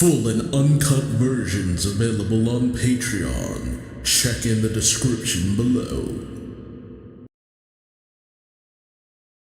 Full and uncut versions available on Patreon. Check in the description below.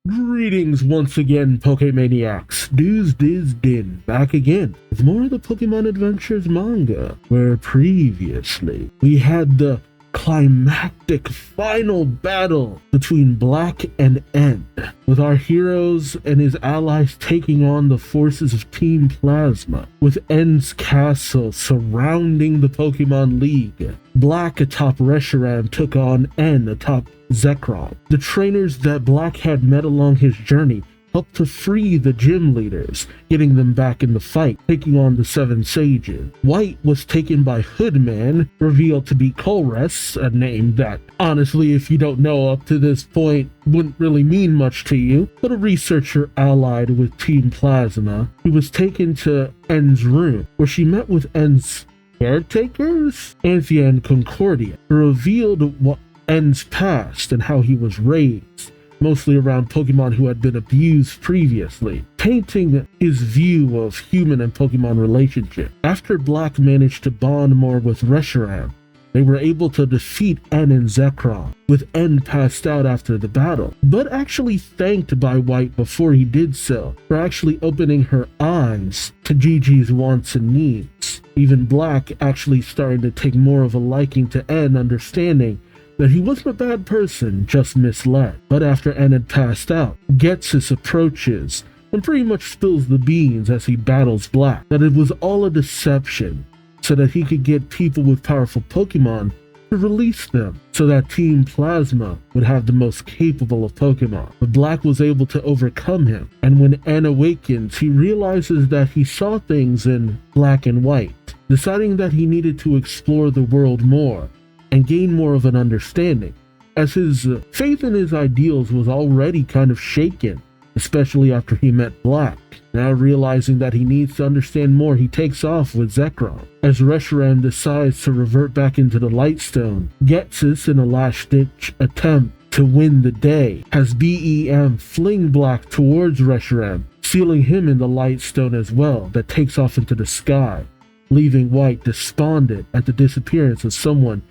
Greetings once again, Pokemaniacs. Duuz-Diz-Din back again with more of the Pokemon Adventures manga, where previously we had the climactic final battle between Black and N, with our heroes and his allies taking on the forces of Team Plasma, with N's castle surrounding the Pokemon League. Black atop Reshiram took on N atop Zekrom. The trainers that Black had met along his journey helped to free the gym leaders, getting them back in the fight, taking on the Seven Sages. White was taken by Hoodman, revealed to be Colress, a name that, honestly, if you don't know up to this point, wouldn't really mean much to you, but a researcher allied with Team Plasma, who was taken to N's room, where she met with N's caretakers, Anthea and Concordia, who revealed what N's past and how he was raised, mostly around Pokemon who had been abused previously, painting his view of human and Pokemon relationship. After Black managed to bond more with Reshiram, they were able to defeat N and Zekrom, with N passed out after the battle, but actually thanked by White before he did so, for actually opening her eyes to Gigi's wants and needs. Even Black actually starting to take more of a liking to N, understanding that he wasn't a bad person, just misled. But after N had passed out, Ghetsis approaches and pretty much spills the beans as he battles Black, that it was all a deception, so that he could get people with powerful Pokemon to release them, so that Team Plasma would have the most capable of Pokemon. But Black was able to overcome him, and when N awakens, he realizes that he saw things in black and white, deciding that he needed to explore the world more and gain more of an understanding, as his faith in his ideals was already kind of shaken, especially after he met Black. Now realizing that he needs to understand more, he takes off with Zekrom. As Reshiram decides to revert back into the Lightstone, Ghetsis, in a last-ditch attempt to win the day, has BEM fling Black towards Reshiram, sealing him in the Lightstone as well, that takes off into the sky, leaving White despondent at the disappearance of someone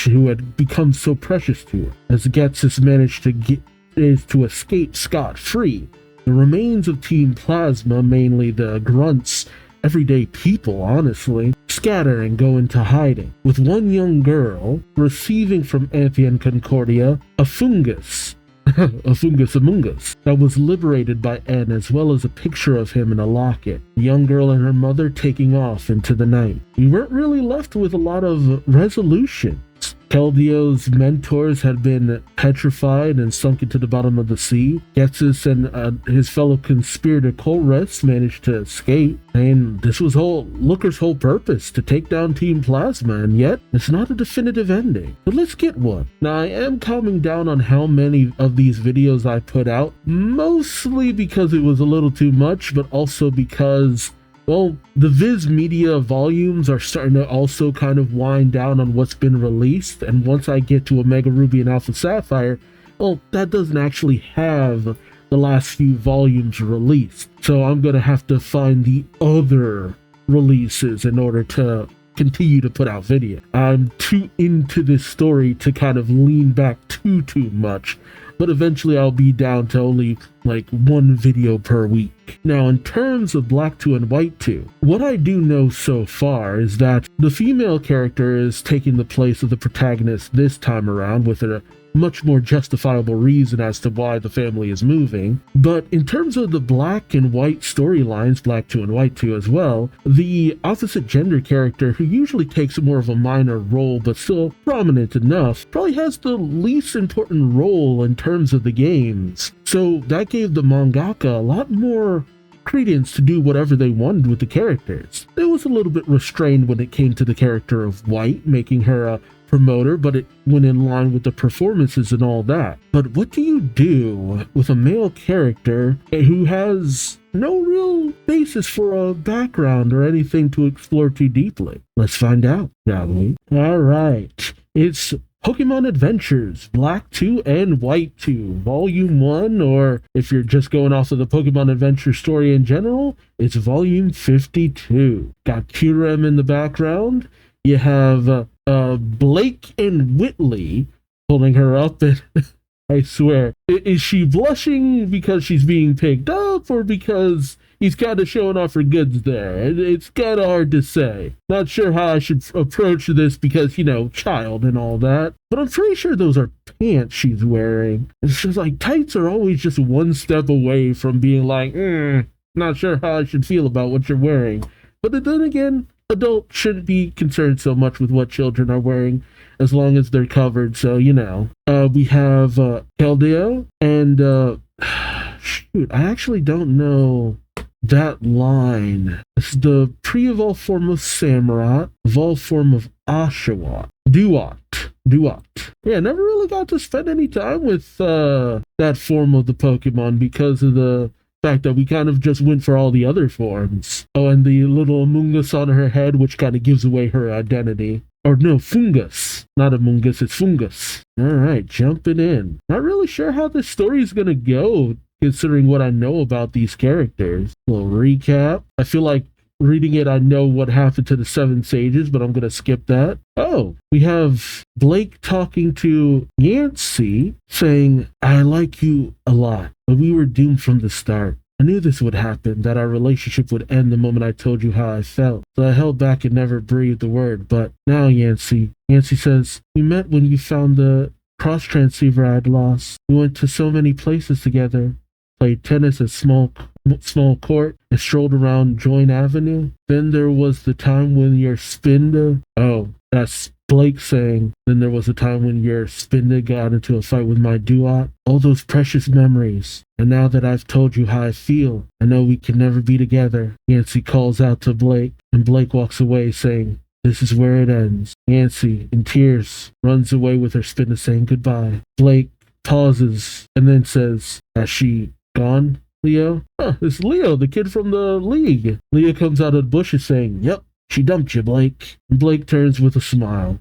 who had become so precious to her. As Ghetsis managed to escape scot-free, the remains of Team Plasma, mainly the grunts, everyday people honestly, scatter and go into hiding, with one young girl receiving from Anthea and Concordia a fungus among us, that was liberated by N, as well as a picture of him in a locket. The young girl and her mother taking off into the night. We weren't really left with a lot of resolution. Keldio's mentors had been petrified and sunk into the bottom of the sea. Ghetsis and his fellow conspirator Colress managed to escape, and this was Looker's whole purpose, to take down Team Plasma, and yet it's not a definitive ending. But let's get one. Now, I am calming down on how many of these videos I put out, mostly because it was a little too much, but also because, well, the Viz Media volumes are starting to also kind of wind down on what's been released, and once I get to Omega Ruby and Alpha Sapphire, well, that doesn't actually have the last few volumes released. So I'm going to have to find the other releases in order to continue to put out video. I'm too into this story to kind of lean back too much, but eventually I'll be down to only like one video per week. Now, in terms of Black 2 and White 2, what I do know so far is that the female character is taking the place of the protagonist this time around, with a much more justifiable reason as to why the family is moving. But in terms of the Black and White storylines, Black 2 and White 2 as well, the opposite gender character, who usually takes more of a minor role but still prominent enough, probably has the least important role in terms of the games. So that gave the mangaka a lot more credence to do whatever they wanted with the characters. It was a little bit restrained when it came to the character of White, making her a promoter, but it went in line with the performances and all that. But what do you do with a male character who has no real basis for a background or anything to explore too deeply? Let's find out, shall we? Alright, it's Pokemon Adventures Black 2 and White 2, Volume 1, or if you're just going off of the Pokemon Adventure story in general, it's Volume 52. Got Kyurem in the background. You have Blake and Whitley holding her up, and I swear, is she blushing because she's being picked up, or because he's kind of showing off her goods there? It's kind of hard to say. Not sure how I should approach this because, child and all that. But I'm pretty sure those are pants she's wearing. It's just like tights are always just one step away from being like, not sure how I should feel about what you're wearing. But then again, adults shouldn't be concerned so much with what children are wearing as long as they're covered. So, we have Keldeo and shoot, I actually don't know that line. It's the pre-evolved form of Samurott, evolved form of Oshawott. Duot. Yeah, never really got to spend any time with that form of the Pokemon because of the fact that we kind of just went for all the other forms. Oh, and the little Amoonguss on her head, which kind of gives away her identity. Or no, Fungus. Not Amoonguss, it's Fungus. Alright, jumping in. Not really sure how this story is going to go, considering what I know about these characters. A little recap. I feel like reading it, I know what happened to the Seven Sages, but I'm going to skip that. Oh, we have Blake talking to Yancey, saying, I like you a lot, but we were doomed from the start. I knew this would happen, that our relationship would end the moment I told you how I felt. So I held back and never breathed a word. But now, Yancey says, we met when you found the cross transceiver I had lost. We went to so many places together. Played tennis at small court and strolled around Joint Avenue. Then there was the time when your Spinda... Oh, that's Blake saying, then there was a time when your Spinda got into a fight with my Duot. All those precious memories. And now that I've told you how I feel, I know we can never be together. Yancey calls out to Blake, and Blake walks away saying, this is where it ends. Yancey, in tears, runs away with her Spinda saying goodbye. Blake pauses and then says, has she gone, Leo? It's Leo, the kid from the league. Leo comes out of the bushes saying, yep, she dumped you, Blake. And Blake turns with a smile.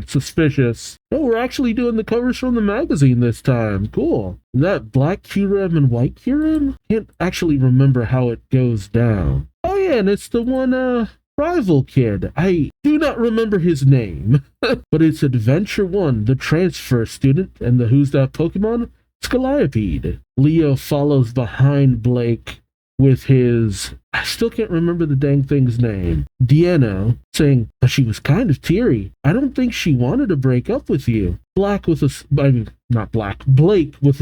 Suspicious. Oh, we're actually doing the covers from the magazine this time. Cool. Is that black Kyurem and white Kyurem? Can't actually remember how it goes down. Oh yeah, and it's the one, rival kid. I do not remember his name. But it's Adventure 1, the transfer student, and the Who's That Pokemon? Scallopede. Leo follows behind Blake with his, I still can't remember the dang thing's name, Dieno, saying, but she was kind of teary. I don't think she wanted to break up with you. Blake with a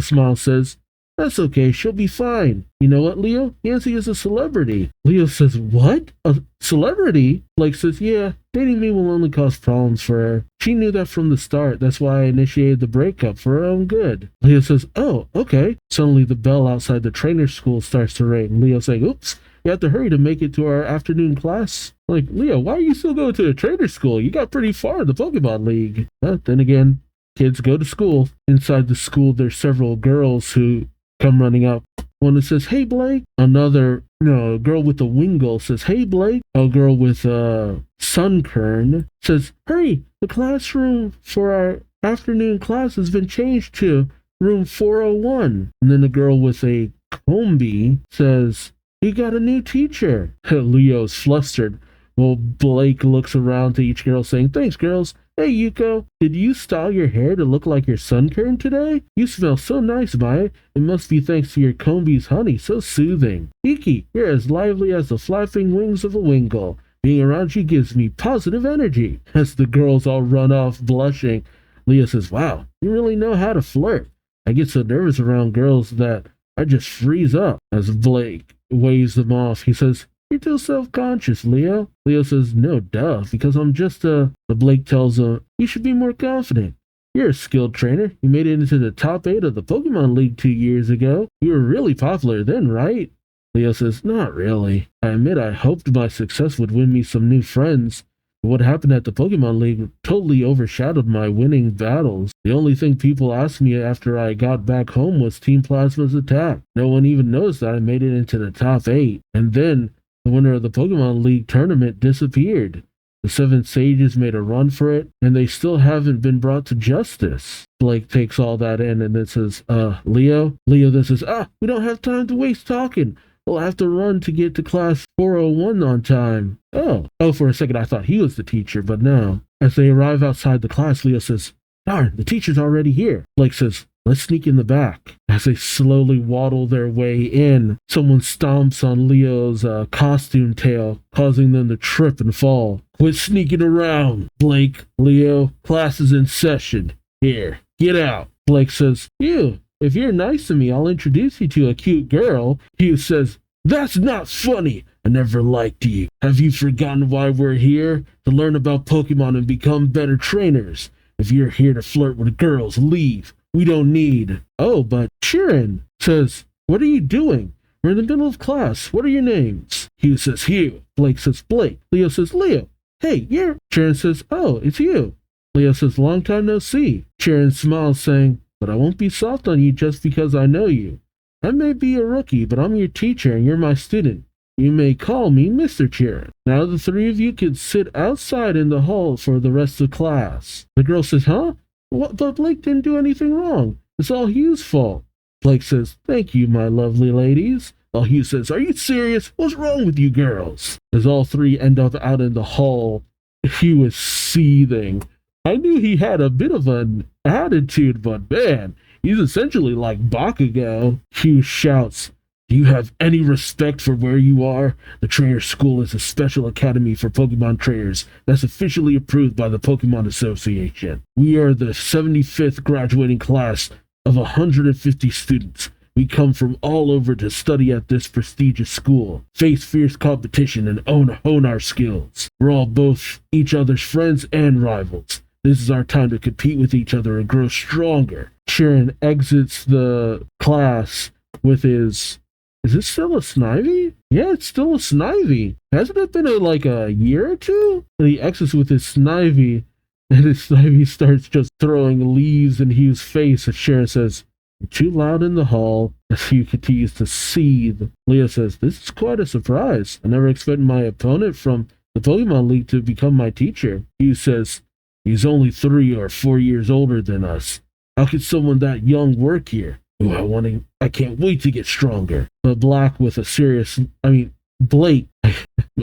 smile says, that's okay, she'll be fine. You know what, Leo? Yancey is a celebrity. Leo says, what? A celebrity? Blake says, yeah, dating me will only cause problems for her. She knew that from the start. That's why I initiated the breakup for her own good. Leo says, oh, okay. Suddenly the bell outside the trainer school starts to ring. Leo saying, oops, you have to hurry to make it to our afternoon class. Like, Leo, why are you still going to a trainer school? You got pretty far in the Pokemon League. But then again, kids go to school. Inside the school, there's several girls who come running up. One that says, hey, Blake. A girl with a Wingull says, hey, Blake. A girl with a Sunkern says, hurry, the classroom for our afternoon class has been changed to room 401. And then the girl with a Combi says, you got a new teacher. Leo's flustered. Well, Blake looks around to each girl saying, thanks, girls. Hey, Yuko, did you style your hair to look like your Sunkern today? You smell so nice, Maya. It must be thanks to your Combi's honey, so soothing. Iki, you're as lively as the flapping wings of a Wingull. Being around you gives me positive energy. As the girls all run off blushing, Leo says, wow, you really know how to flirt. I get so nervous around girls that I just freeze up. As Blake waves them off, he says, you're too self-conscious, Leo. Leo says, no, duh, because I'm just But Blake tells him, you should be more confident. You're a skilled trainer. You made it into the top 8 of the Pokemon League 2 years ago. You were really popular then, right? Leo says, not really. I admit I hoped my success would win me some new friends. But what happened at the Pokemon League totally overshadowed my winning battles. The only thing people asked me after I got back home was Team Plasma's attack. No one even noticed that I made it into the top 8. And then the winner of the Pokemon League tournament disappeared. The 7 sages made a run for it, and they still haven't been brought to justice. Blake takes all that in and then says, Leo? Leo then says, we don't have time to waste talking. We'll have to run to get to class 401 on time. Oh, for a second I thought he was the teacher, but no. As they arrive outside the class, Leo says, darn, the teacher's already here. Blake says, let's sneak in the back. As they slowly waddle their way in, someone stomps on Leo's costume tail, causing them to trip and fall. Quit sneaking around, Blake. Leo, class is in session. Here, get out. Blake says, if you're nice to me, I'll introduce you to a cute girl. Hugh says, that's not funny. I never liked you. Have you forgotten why we're here? To learn about Pokemon and become better trainers. If you're here to flirt with girls, leave. We don't need. Oh, but Sharon says, what are you doing? We're in the middle of class. What are your names? Hugh says, Hugh. Blake says, Blake. Leo says, Leo. Hey, you're... Sharon says, oh, it's you. Leo says, long time no see. Sharon smiles, saying, but I won't be soft on you just because I know you. I may be a rookie, but I'm your teacher and you're my student. You may call me Mr. Sharon. Now the 3 of you can sit outside in the hall for the rest of class. The girl says, huh? What? But Blake didn't do anything wrong. It's all Hugh's fault. Blake says, thank you, my lovely ladies. While Hugh says, are you serious? What's wrong with you girls? As all 3 end up out in the hall, Hugh is seething. I knew he had a bit of an attitude, but man, he's essentially like Bakugo. Hugh shouts, do you have any respect for where you are? The trainer school is a special academy for Pokemon trainers that's officially approved by the Pokemon Association. We are the 75th graduating class of 150 students. We come from all over to study at this prestigious school, face fierce competition, and hone our skills. We're all both each other's friends and rivals. This is our time to compete with each other and grow stronger. Sharon exits the class with his... Is this still a Snivy? Yeah, it's still a Snivy. Hasn't it been a year or two? And he exits with his Snivy, and his Snivy starts just throwing leaves in Hugh's face as Sharon says, you're too loud in the hall. As Hugh continues to seethe, Leo says, this is quite a surprise. I never expected my opponent from the Pokemon League to become my teacher. Hugh says, he's only 3 or 4 years older than us. How could someone that young work here? Ooh, I can't wait to get stronger. But Blake,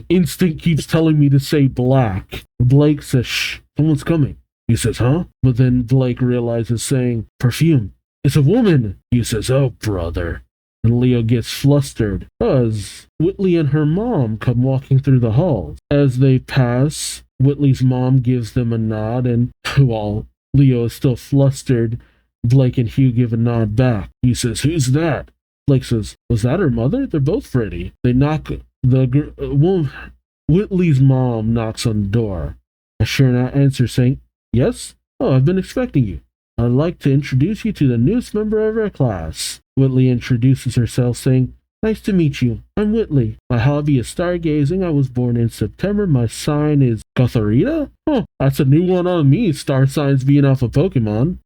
instinct keeps telling me to say Black. Blake says, shh, someone's coming. He says, huh? But then Blake realizes saying, perfume. It's a woman. He says, oh, brother. And Leo gets flustered as Whitley and her mom come walking through the halls. As they pass, Whitley's mom gives them a nod, and while Leo is still flustered, Blake and Hugh give a nod back. He says, who's that? Blake says, was that her mother? They're both pretty. They knock Whitley's mom knocks on the door. Sharon answers saying, yes? Oh, I've been expecting you. I'd like to introduce you to the newest member of our class. Whitley introduces herself saying, nice to meet you. I'm Whitley. My hobby is stargazing. I was born in September. My sign is Gotharita? Oh, that's a new one on me, star signs being off of Pokemon.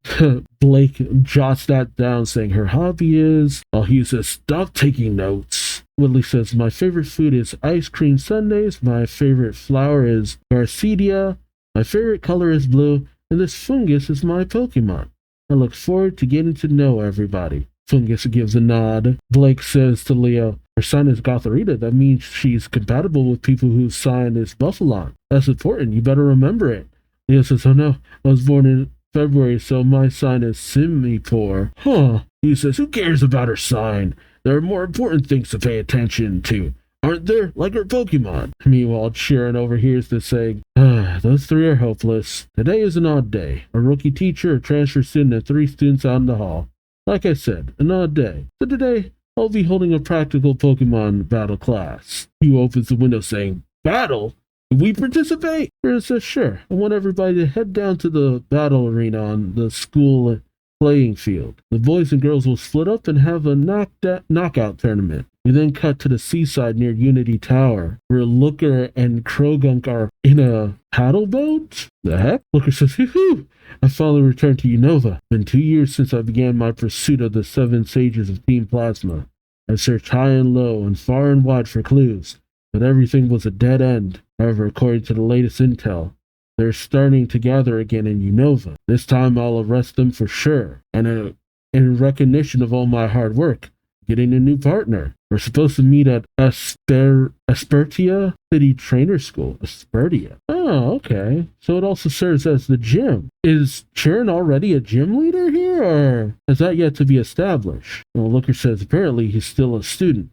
Blake jots that down, saying her hobby is... Hugh says, stop taking notes. Whitley says, my favorite food is ice cream sundaes. My favorite flower is Garcedia. My favorite color is blue. And this Fungus is my Pokemon. I look forward to getting to know everybody. Fungus gives a nod. Blake says to Leo, her sign is Gotharita. That means she's compatible with people whose sign is Buffalon. That's important. You better remember it. Leo says, oh no, I was born in February, so my sign is Simipour. Huh. He says, who cares about her sign? There are more important things to pay attention to, aren't there? Like her Pokemon. Meanwhile, Sharon overhears this saying, those 3 are hopeless. Today is an odd day. A rookie teacher, a transfer student, and 3 students out in the hall. Like I said, an odd day. So today, I'll be holding a practical Pokemon battle class. Hugh opens the window saying, battle? Can we participate? Sharon says, sure. I want everybody to head down to the battle arena on the school playing field. The boys and girls will split up and have a knockout tournament. We then cut to the seaside near Unity Tower, where Looker and Krogunk are in a paddle boat? The heck? Looker says, hoo-hoo! I finally returned to Unova. It's been 2 years since I began my pursuit of the 7 sages of Team Plasma. I searched high and low and far and wide for clues, but everything was a dead end. However, according to the latest intel, they're starting to gather again in Unova. This time I'll arrest them for sure. And in recognition of all my hard work, getting a new partner. We're supposed to meet at Aspertia City Trainer School. Aspertia. Oh, okay. So it also serves as the gym. Is Chern already a gym leader here, or is that yet to be established? Well, Looker says apparently he's still a student.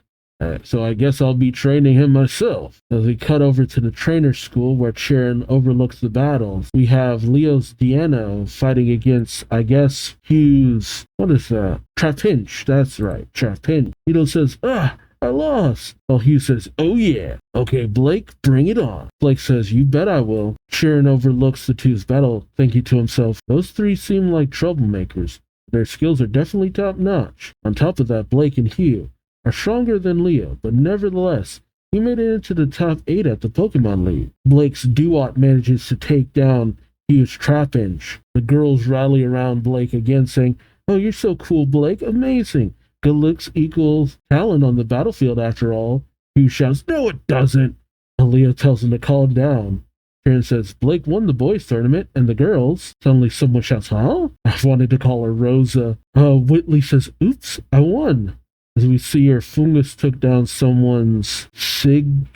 So I guess I'll be training him myself. As we cut over to the trainer school where Chern overlooks the battles, we have Leo's Diano fighting against, I guess, Hugh's, what is that? Trapinch, that's right, Trapinch. Hito says, I lost. Well, Hugh says, oh yeah. Okay, Blake, bring it on. Blake says, you bet I will. Chern overlooks the two's battle, thinking to himself, those three seem like troublemakers. Their skills are definitely top notch. On top of that, Blake and Hugh are stronger than Leo, but nevertheless, he made it into the top 8 at the Pokemon League. Blake's Duot manages to take down Hugh's Trapinch. The girls rally around Blake again, saying, oh, you're so cool, Blake. Amazing. Good looks equals talent on the battlefield, after all. Hugh shouts, no, it doesn't. And Leo tells him to calm down. Karen says, Blake won the boys' tournament, and the girls. Suddenly someone shouts, huh? I wanted to call her Rosa. Whitley says, oops, I won. As we see her, Fungus took down someone's Sigilif.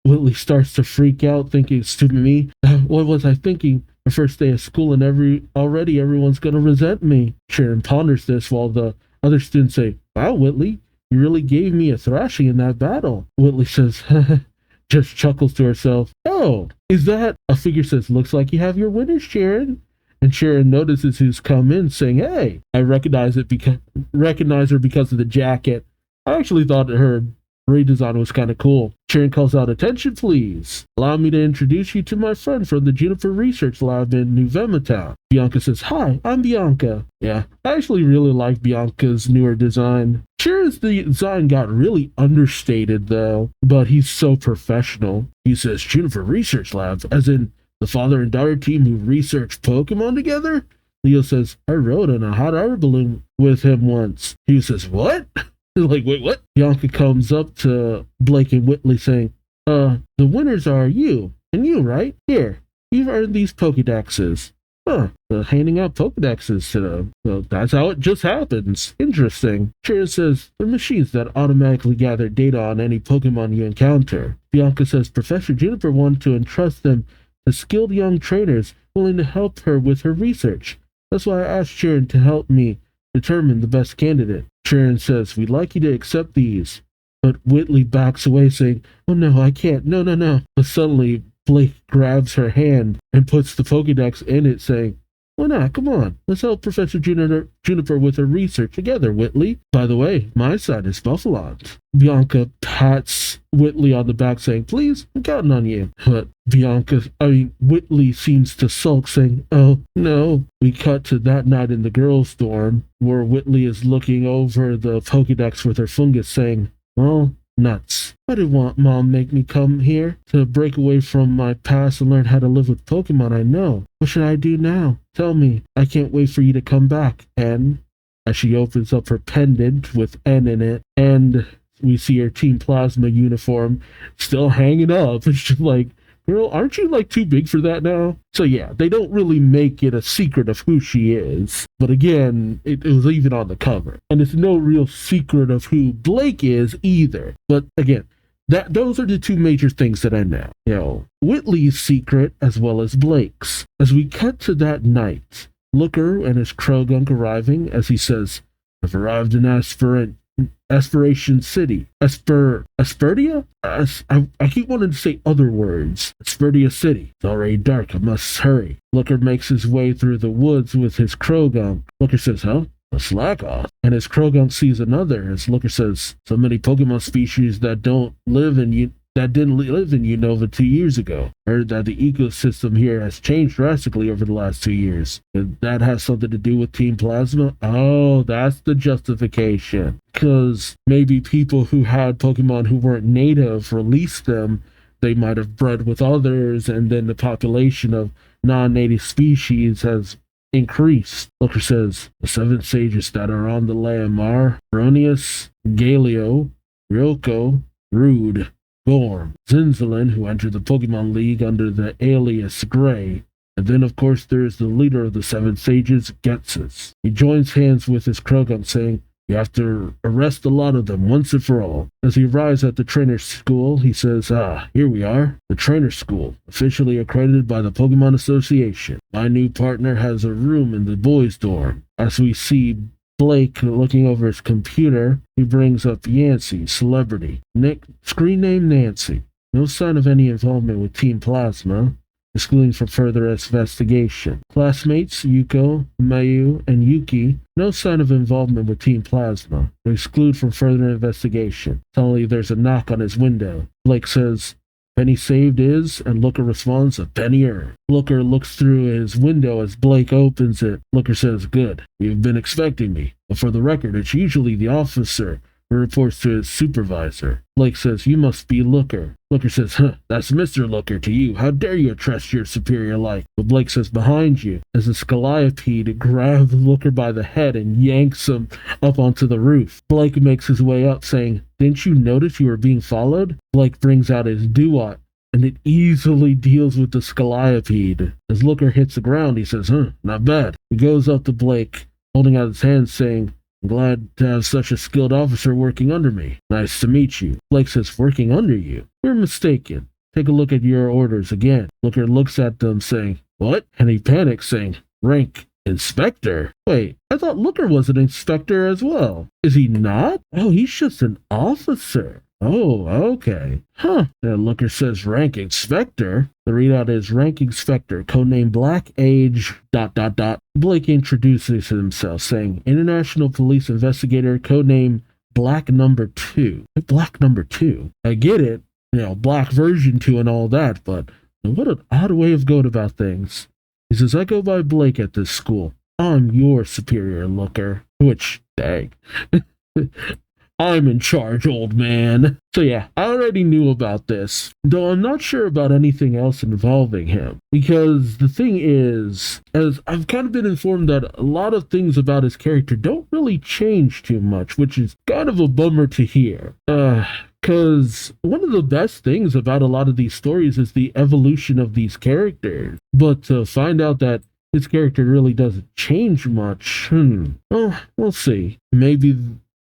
Whitley starts to freak out, thinking, stupid me. What was I thinking? The first day of school and already everyone's going to resent me. Sharon ponders this while the other students say, wow, Whitley, you really gave me a thrashing in that battle. Whitley says, just chuckles to herself. Oh, is that? A figure says, looks like you have your winners, Sharon. And Sharon notices who's come in, saying, hey, I recognize her because of the jacket. I actually thought her redesign was kind of cool. Sharon calls out, attention, please. Allow me to introduce you to my friend from the Juniper Research Lab in New Vemetown. Bianca says, hi, I'm Bianca. Yeah, I actually really like Bianca's newer design. Sharon's design got really understated, though, but he's so professional. He says, Juniper Research Lab, as in the father and daughter team who researched Pokemon together? Leo says, I rode on a hot air balloon with him once. Hugh says, what? Like, wait, what? Bianca comes up to Blake and Whitley saying, the winners are you and you, right? Here, you've earned these Pokédexes. Handing out Pokédexes to them. So that's how it just happens. Interesting. Sharon says, they're machines that automatically gather data on any Pokemon you encounter. Bianca says, Professor Juniper wanted to entrust them to skilled young trainers willing to help her with her research. That's why I asked Sharon to help me determine the best candidate. Sharon says, we'd like you to accept these. But Whitley backs away, saying, oh no, I can't, no. But suddenly, Blake grabs her hand and puts the Pokédex in it, saying, why not? Come on. Let's help Professor Juniper with her research together, Whitley. By the way, my side is Buffalont. Bianca pats Whitley on the back, saying, please, I'm counting on you. But Whitley seems to sulk, saying, oh, no. We cut to that night in the girls' dorm, where Whitley is looking over the Pokédex with her Fungus, saying, well, nuts. I didn't want Mom make me come here to break away from my past and learn how to live with Pokemon I know. What should I do now? Tell me. I can't wait for you to come back. N. As she opens up her pendant with N in it, and we see her Team Plasma uniform still hanging up. It's just like, girl, aren't you like too big for that now? So yeah, they don't really make it a secret of who she is. But again, it was even on the cover. And it's no real secret of who Blake is either. But again, those are the two major things that I know. Whitley's secret as well as Blake's. As we cut to that night, Looker and his Krogunk arriving, as he says, I've arrived in Aspiration City. Aspertia? I keep wanting to say other words. Aspertia City. It's already dark. I must hurry. Looker makes his way through the woods with his Krogunk. Looker says, huh? A slack off. And his Krogunk sees another, as Looker says, so many Pokemon species that didn't live in Unova 2 years ago. Heard that the ecosystem here has changed drastically over the last 2 years. Did that have something to do with Team Plasma? Oh, that's the justification. Because maybe people who had Pokemon who weren't native released them, they might have bred with others, and then the population of non-native species has increased. Looker says, the 7 sages that are on the lam are Bronius, Galio, Ryoko, Rude. Gorm, Zinzalin, who entered the Pokemon League under the alias Gray, and then of course there's the leader of the Seven Sages, Getsus. He joins hands with his Krogan, saying, "You have to arrest a lot of them once and for all." As he arrives at the trainer school, he says, here we are, the trainer school, officially accredited by the Pokemon Association. My new partner has a room in the boys' dorm. As we see Blake looking over his computer, he brings up Yancy, celebrity. Screen name Nancy. No sign of any involvement with Team Plasma, excluding from further investigation. Classmates Yuko, Mayu, and Yuki, no sign of involvement with Team Plasma, exclude from further investigation. Suddenly there's a knock on his window. Blake says, "Penny saved is," and Looker responds, "A penny earned." Looker looks through his window as Blake opens it. Looker says, "Good, you've been expecting me. But for the record, it's usually the officer who reports to his supervisor." Blake says, "You must be Looker." Looker says, "That's Mr. Looker to you. How dare you trust your superior like?" But Blake says, "Behind you," as the Scaliapede grabs Looker by the head and yanks him up onto the roof. Blake makes his way up, saying, "Didn't you notice you were being followed?" Blake brings out his Duat, and it easily deals with the Scaliapede. As Looker hits the ground, he says, "Not bad." He goes up to Blake, holding out his hand, saying, "I'm glad to have such a skilled officer working under me. Nice to meet you." Blake says, "Working under you? You're mistaken. Take a look at your orders again." Looker looks at them, saying, "What?" And he panics, saying, "Rank Inspector? Wait, I thought Looker was an inspector as well. Is he not? Oh, he's just an officer. Oh, okay. Then Looker says rank inspector. The readout is rank inspector, codename Black Age ... Blake introduces himself, saying International Police Investigator, codename Black Number 2. Black Number 2? I get it, Black version 2 and all that, but what an odd way of going about things. He says, "I go by Blake at this school. I'm your superior, Looker." Which, dang. I'm in charge, old man. So yeah, I already knew about this, though I'm not sure about anything else involving him. Because the thing is, as I've kind of been informed that a lot of things about his character don't really change too much, which is kind of a bummer to hear. Because one of the best things about a lot of these stories is the evolution of these characters. But to find out that his character really doesn't change much, well, we'll see. Maybe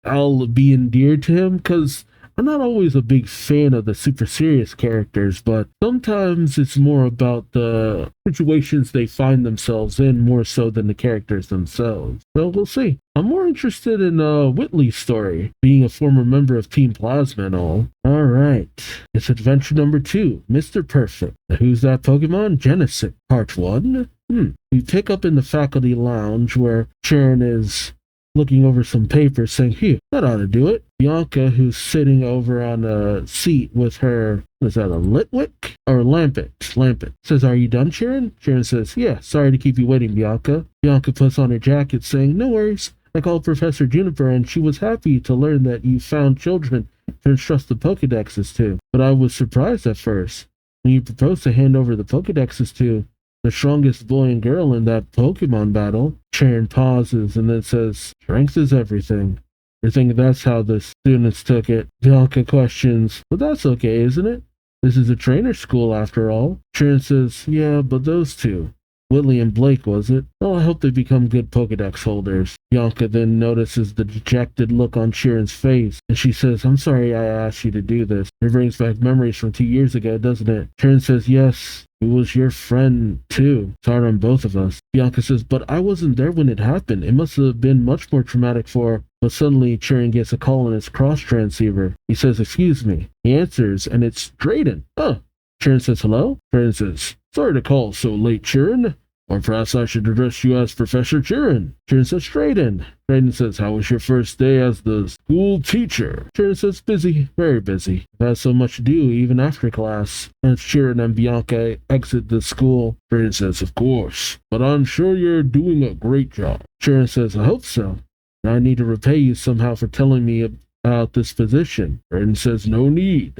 I'll be endeared to him, because I'm not always a big fan of the super serious characters, but sometimes it's more about the situations they find themselves in more so than the characters themselves. So we'll see. I'm more interested in Whitley's story, being a former member of Team Plasma and all. Alright, it's adventure number 2, Mr. Perfect. Who's that Pokemon? Genesect. Part 1? We pick up in the faculty lounge where Sharon is looking over some papers, saying, "Here, that ought to do it." Bianca, who's sitting over on a seat with her, is that a Litwick? Or Lampet, says, "Are you done, Sharon?" Sharon says, "Yeah, sorry to keep you waiting, Bianca." Bianca puts on her jacket, saying, "No worries. I called Professor Juniper, and she was happy to learn that you found children to entrust the Pokedexes to. But I was surprised at first when you proposed to hand over the Pokedexes to the strongest boy and girl in that Pokemon battle." Sharon pauses and then says, "Strength is everything." I think that's how the students took it. Bianca questions, "But that's okay, isn't it? This is a trainer school after all." Sharon says, "Yeah, but those two. Whitley and Blake, was it? Oh, I hope they become good Pokedex holders." Bianca then notices the dejected look on Sharon's face, and she says, "I'm sorry I asked you to do this. It brings back memories from 2 years ago, doesn't it?" Sharon says, "Yes, it was your friend, too. It's hard on both of us." Bianca says, "But I wasn't there when it happened. It must have been much more traumatic for..." But suddenly, Sharon gets a call on his cross transceiver. He says, "Excuse me." He answers, and it's Drayden. Sharon says, "Hello?" Drayden says, "Sorry to call so late, Sharon. Or perhaps I should address you as Professor Sharon." Sharon says, "Drayden." Drayden says, "How was your first day as the school teacher?" Sharon says, "Busy, very busy. I've had so much to do even after class." And Sharon and Bianca exit the school. Drayden says, "Of course, but I'm sure you're doing a great job." Sharon says, "I hope so. And I need to repay you somehow for telling me about this position." Drayden says, "No need.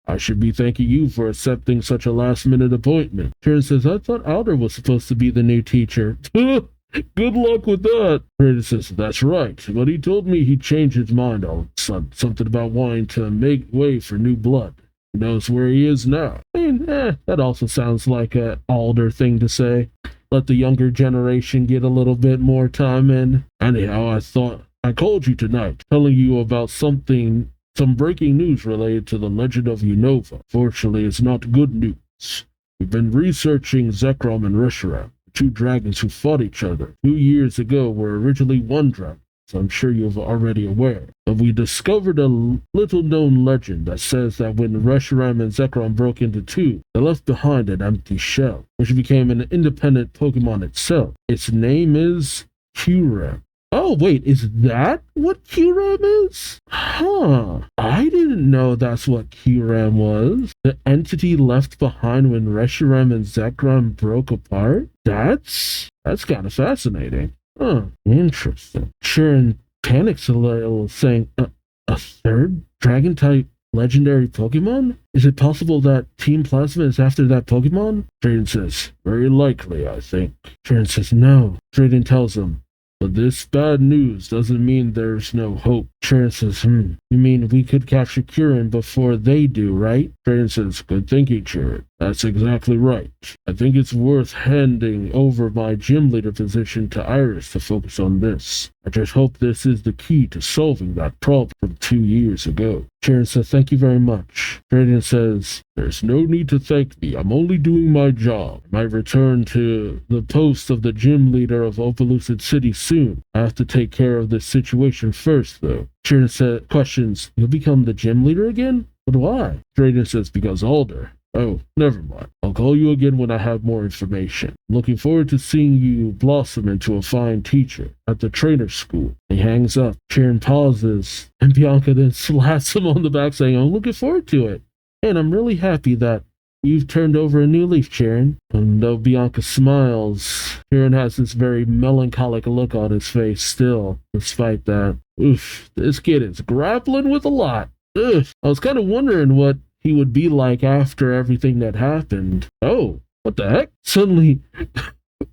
I should be thanking you for accepting such a last-minute appointment." Sharon says, "I thought Alder was supposed to be the new teacher." "Good luck with that." Drayden says, "That's right, but he told me he'd changed his mind all of a sudden. Something about wanting to make way for new blood." Who knows where he is now? I mean, that also sounds like an older thing to say. Let the younger generation get a little bit more time in. Anyhow, I thought I called you tonight, telling you about some breaking news related to the legend of Unova. Fortunately, it's not good news. We've been researching Zekrom and Reshiram, the two dragons who fought each other 2 years ago were originally one dragon, so I'm sure you're already aware. But we discovered a little-known legend that says that when Reshiram and Zekrom broke into two, they left behind an empty shell, which became an independent Pokemon itself. Its name is Kyurem. Oh, wait, is that what Kyurem is? Huh. I didn't know that's what Kyurem was. The entity left behind when Reshiram and Zekrom broke apart? That's kind of fascinating. Huh. Interesting. Sharon panics a little, saying, a third Dragon-type legendary Pokemon? Is it possible that Team Plasma is after that Pokemon? Drayden says, very likely, I think. Sharon says, no. Drayden tells him, but this bad news doesn't mean there's no hope. Sharon says, you mean we could capture Kyurem before they do, right? Drayden says, good thinking, Sharon. That's exactly right. I think it's worth handing over my gym leader position to Iris to focus on this. I just hope this is the key to solving that problem from 2 years ago. Sharon says, thank you very much. Drayden says, there's no need to thank me. I'm only doing my job. I might return to the post of the gym leader of Opelucid City soon. I have to take care of this situation first, though. Sharon says, questions, you'll become the gym leader again? But why? Drayden says, because older. Oh, never mind. I'll call you again when I have more information. I'm looking forward to seeing you blossom into a fine teacher at the trainer school. He hangs up. Sharon pauses, and Bianca then slaps him on the back, saying, I'm looking forward to it. And I'm really happy that you've turned over a new leaf, Sharon. And though Bianca smiles, Sharon has this very melancholic look on his face still, despite that. Oof, this kid is grappling with a lot. Ugh. I was kind of wondering what he would be like after everything that happened. Oh, what the heck? Suddenly,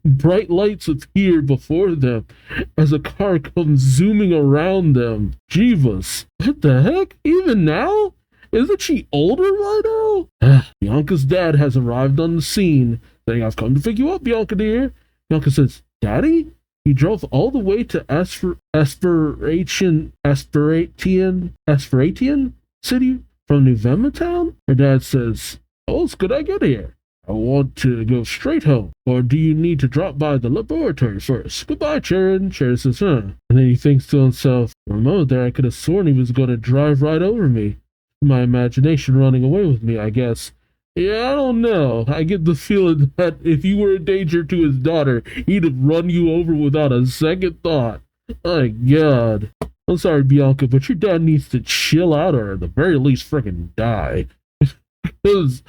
bright lights appear before them as a car comes zooming around them. Jeebus, what the heck? Even now? Isn't she older by now? Bianca's dad has arrived on the scene, saying, I've come to pick you up, Bianca dear. Bianca says, Daddy? He drove all the way to Aspiratian City from New Vema Town? Her dad says, how else could I get here? I want to go straight home. Or do you need to drop by the laboratory first? Goodbye, Sharon. Sharon says, And then he thinks to himself, for a moment there I could have sworn he was going to drive right over me. My imagination running away with me, I guess. Yeah, I don't know. I get the feeling that if you were a danger to his daughter, he'd have run you over without a second thought. My God. I'm sorry, Bianca, but your dad needs to chill out or at the very least frickin' die. Because,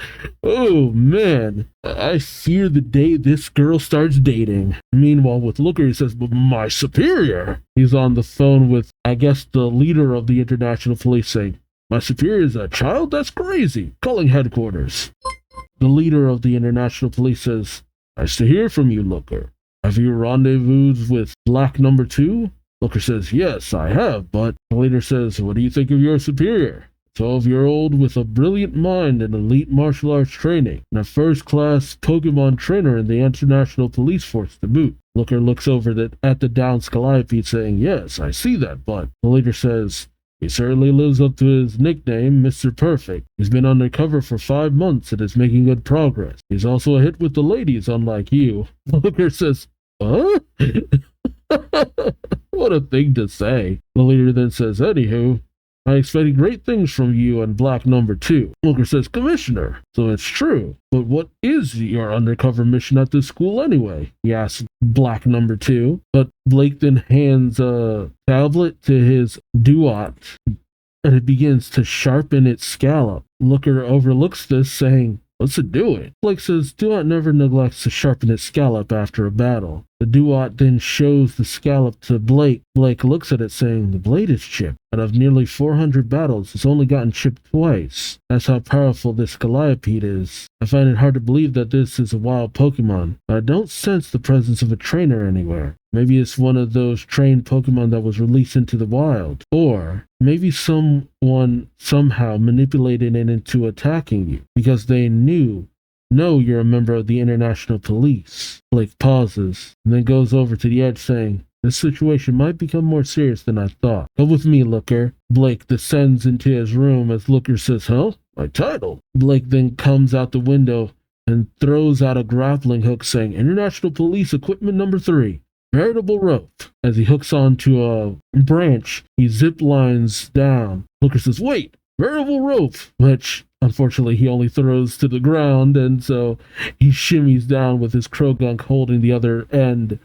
oh man, I fear the day this girl starts dating. Meanwhile, with Looker, he says, but my superior. He's on the phone with, I guess, the leader of the International Police saying, my superior is a child? That's crazy. Calling headquarters. The leader of the International Police says, nice to hear from you, Looker. Have you rendezvoused with Black Number 2? Looker says, yes, I have, but the leader says, what do you think of your superior? 12-year-old with a brilliant mind and elite martial arts training, and a first-class Pokemon trainer in the International Police Force to boot. Looker looks over at the down Calliope saying, yes, I see that, but the leader says, he certainly lives up to his nickname, Mr. Perfect. He's been undercover for 5 months and is making good progress. He's also a hit with the ladies, unlike you. Looker says, huh? What a thing to say. The leader then says, anywho, I expected great things from you and Black Number 2. Looker says, Commissioner, so it's true. But what is your undercover mission at this school anyway? He asks Black Number 2. But Blake then hands a tablet to his Duot, and it begins to sharpen its scallop. Looker overlooks this, saying, what's it doing? Blake says, Duot never neglects to sharpen its scallop after a battle. The Duot then shows the scallop to Blake. Blake looks at it saying, the blade is chipped. Out of nearly 400 battles, it's only gotten chipped twice. That's how powerful this Calliope is. I find it hard to believe that this is a wild Pokemon, but I don't sense the presence of a trainer anywhere. Maybe it's one of those trained Pokemon that was released into the wild. Or maybe someone somehow manipulated it into attacking you because they know you're a member of the International Police. Blake pauses and then goes over to the edge saying, this situation might become more serious than I thought. Come with me, Looker. Blake descends into his room as Looker says, huh? My title. Blake then comes out the window and throws out a grappling hook saying, International Police Equipment Number 3. Veritable rope. As he hooks onto a branch, he zip lines down. Looker says, wait, veritable rope, which unfortunately he only throws to the ground, and so he shimmies down with his Krogunk holding the other end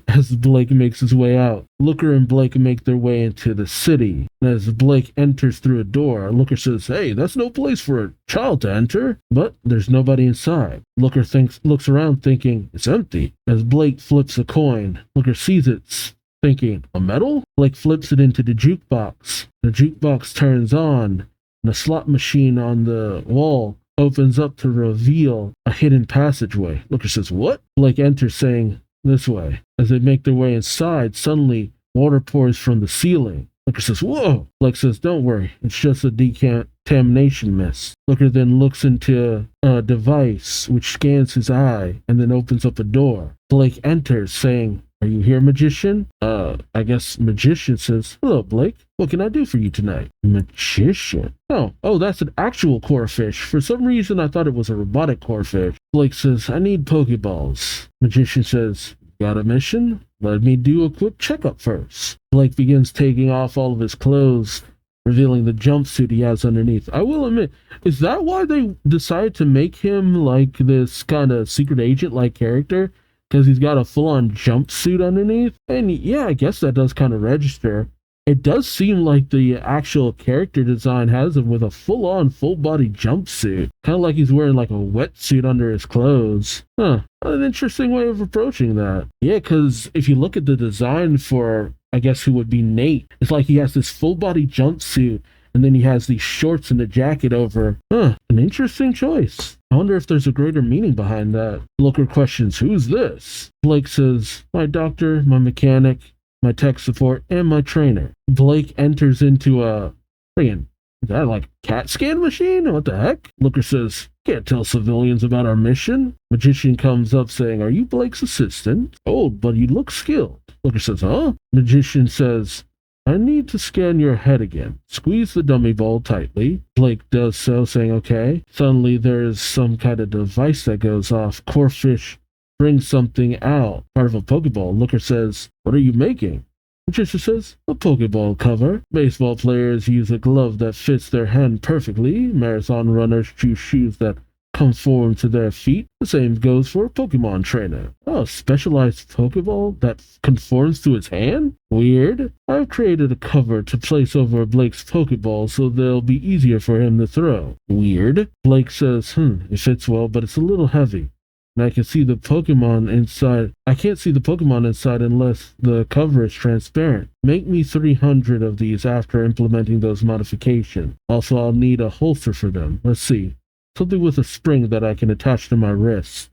as Blake makes his way out. Looker and Blake make their way into the city. As Blake enters through a door, Looker says, hey, that's no place for a child to enter. But there's nobody inside. Looker looks around thinking it's empty. As Blake flips a coin, Looker sees it, thinking, a medal? Blake flips it into the jukebox. The jukebox turns on. The slot machine on the wall opens up to reveal a hidden passageway. Looker says, what? Blake enters saying, this way. As they make their way inside, suddenly water pours from the ceiling. Looker says, whoa! Blake says, don't worry, it's just a decontamination mist. Looker then looks into a device which scans his eye and then opens up a door. Blake enters saying, are you here, magician? I guess magician says, hello, Blake. What can I do for you tonight? Magician? Oh, that's an actual corefish. For some reason, I thought it was a robotic corefish. Blake says, I need Pokeballs. Magician says, got a mission? Let me do a quick checkup first. Blake begins taking off all of his clothes, revealing the jumpsuit he has underneath. I will admit, is that why they decided to make him like this kind of secret agent-like character? Because he's got a full-on jumpsuit underneath? And yeah, I guess that does kind of register. It does seem like the actual character design has him with a full-on, full-body jumpsuit. Kind of like he's wearing like a wetsuit under his clothes. Huh, an interesting way of approaching that. Yeah, because if you look at the design for, I guess, who would be Nate, it's like he has this full-body jumpsuit, and then he has these shorts and a jacket over. An interesting choice. I wonder if there's a greater meaning behind that. Looker questions, who's this? Blake says, my doctor, my mechanic, my tech support, and my trainer. Blake enters into a is that like a CAT scan machine? What the heck? Looker says, can't tell civilians about our mission. Magician comes up saying, are you Blake's assistant? Old, but you look skilled. Looker says, huh? Magician says, I need to scan your head again. Squeeze the dummy ball tightly. Blake does so, saying okay. Suddenly there is some kind of device that goes off. Corefish brings something out, part of a Pokeball. Looker says, what are you making? Magician says, a Pokeball cover. Baseball players use a glove that fits their hand perfectly. Marathon runners choose shoes that conform to their feet. The same goes for a Pokemon trainer. Oh, specialized Pokeball that conforms to its hand? Weird. I've created a cover to place over Blake's Pokeball so they'll be easier for him to throw. Weird. Blake says, it fits well, but it's a little heavy. And I can see the Pokemon inside. I can't see the Pokemon inside unless the cover is transparent. Make me 300 of these after implementing those modifications. Also, I'll need a holster for them. Let's see. Something with a spring that I can attach to my wrist.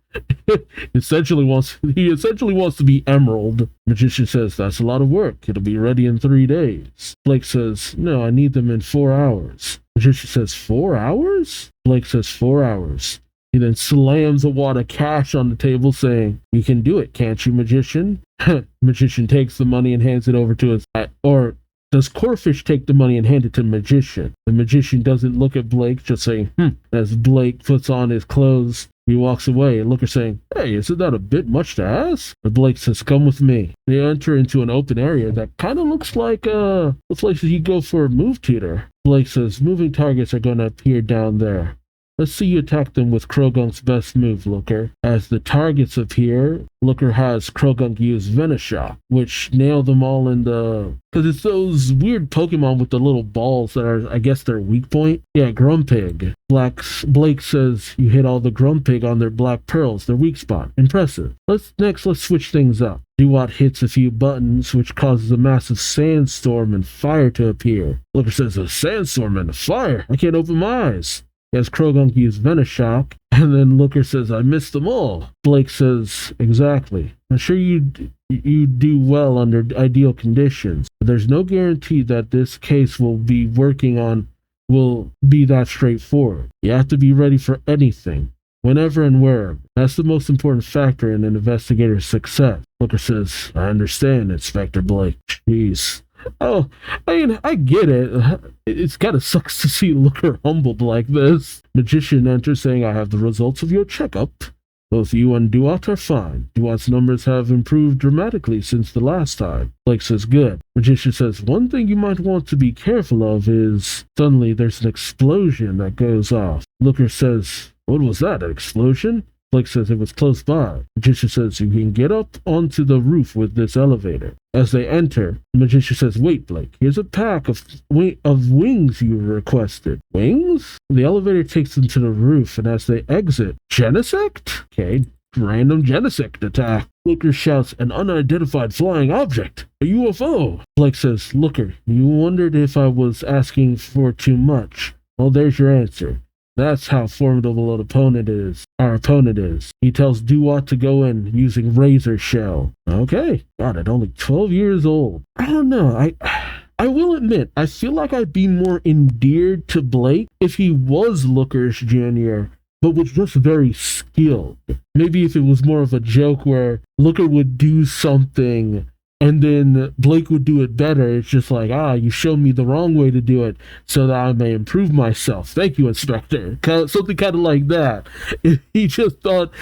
He essentially wants to be Emerald. Magician says, that's a lot of work. It'll be ready in 3 days. Blake says, no, I need them in 4 hours. Magician says, 4 hours? Blake says, 4 hours. He then slams a wad of cash on the table saying, you can do it, can't you, Magician? Magician takes the money and hands it over to his... Or does Corefish take the money and hand it to Magician? The Magician doesn't look at Blake, just saying, As Blake puts on his clothes, he walks away. Looker saying, hey, isn't that a bit much to ask? But Blake says, come with me. They enter into an open area that kind of looks like the places you go for a move tutor. Blake says, moving targets are going to appear down there. Let's see you attack them with Krogunk's best move, Looker. As the targets appear, Looker has Krogunk use Venoshock, which nail them all in the... Because it's those weird Pokemon with the little balls that are, I guess, their weak point. Yeah, Grumpig. Blake says you hit all the Grumpig on their black pearls, their weak spot. Impressive. Let's switch things up. Duat hits a few buttons, which causes a massive sandstorm and fire to appear. Looker says, a sandstorm and a fire? I can't open my eyes. As Krogunk use Venoshock, and then Looker says, I missed them all. Blake says, exactly. I'm sure you you do well under ideal conditions. But there's no guarantee that this case will be that straightforward. You have to be ready for anything, whenever and wherever. That's the most important factor in an investigator's success. Looker says, I understand, Inspector Blake. Jeez. Oh, I mean, I get it. It's kind of sucks to see Looker humbled like this. Magician enters saying, I have the results of your checkup. Both you and Duat are fine. Duat's numbers have improved dramatically since the last time. Blake says, good. Magician says, one thing you might want to be careful of is suddenly there's an explosion that goes off. Looker says, what was that, an explosion? Blake says it was close by. Magician says, you can get up onto the roof with this elevator. As they enter, the Magician says, wait, Blake, here's a pack of wings you requested. Wings? The elevator takes them to the roof, and as they exit, Genesect? Okay, random Genesect attack. Looker shouts, an unidentified flying object, a UFO. Blake says, Looker, you wondered if I was asking for too much. Well, there's your answer. That's how formidable our opponent is. He tells Duat to go in using Razor Shell. Okay. God, at only 12 years old. I don't know. I will admit, I feel like I'd be more endeared to Blake if he was Looker's junior, but was just very skilled. Maybe if it was more of a joke where Looker would do something and then Blake would do it better. It's just like, you showed me the wrong way to do it so that I may improve myself. Thank you, Inspector. Something kind of like that. If he just thought,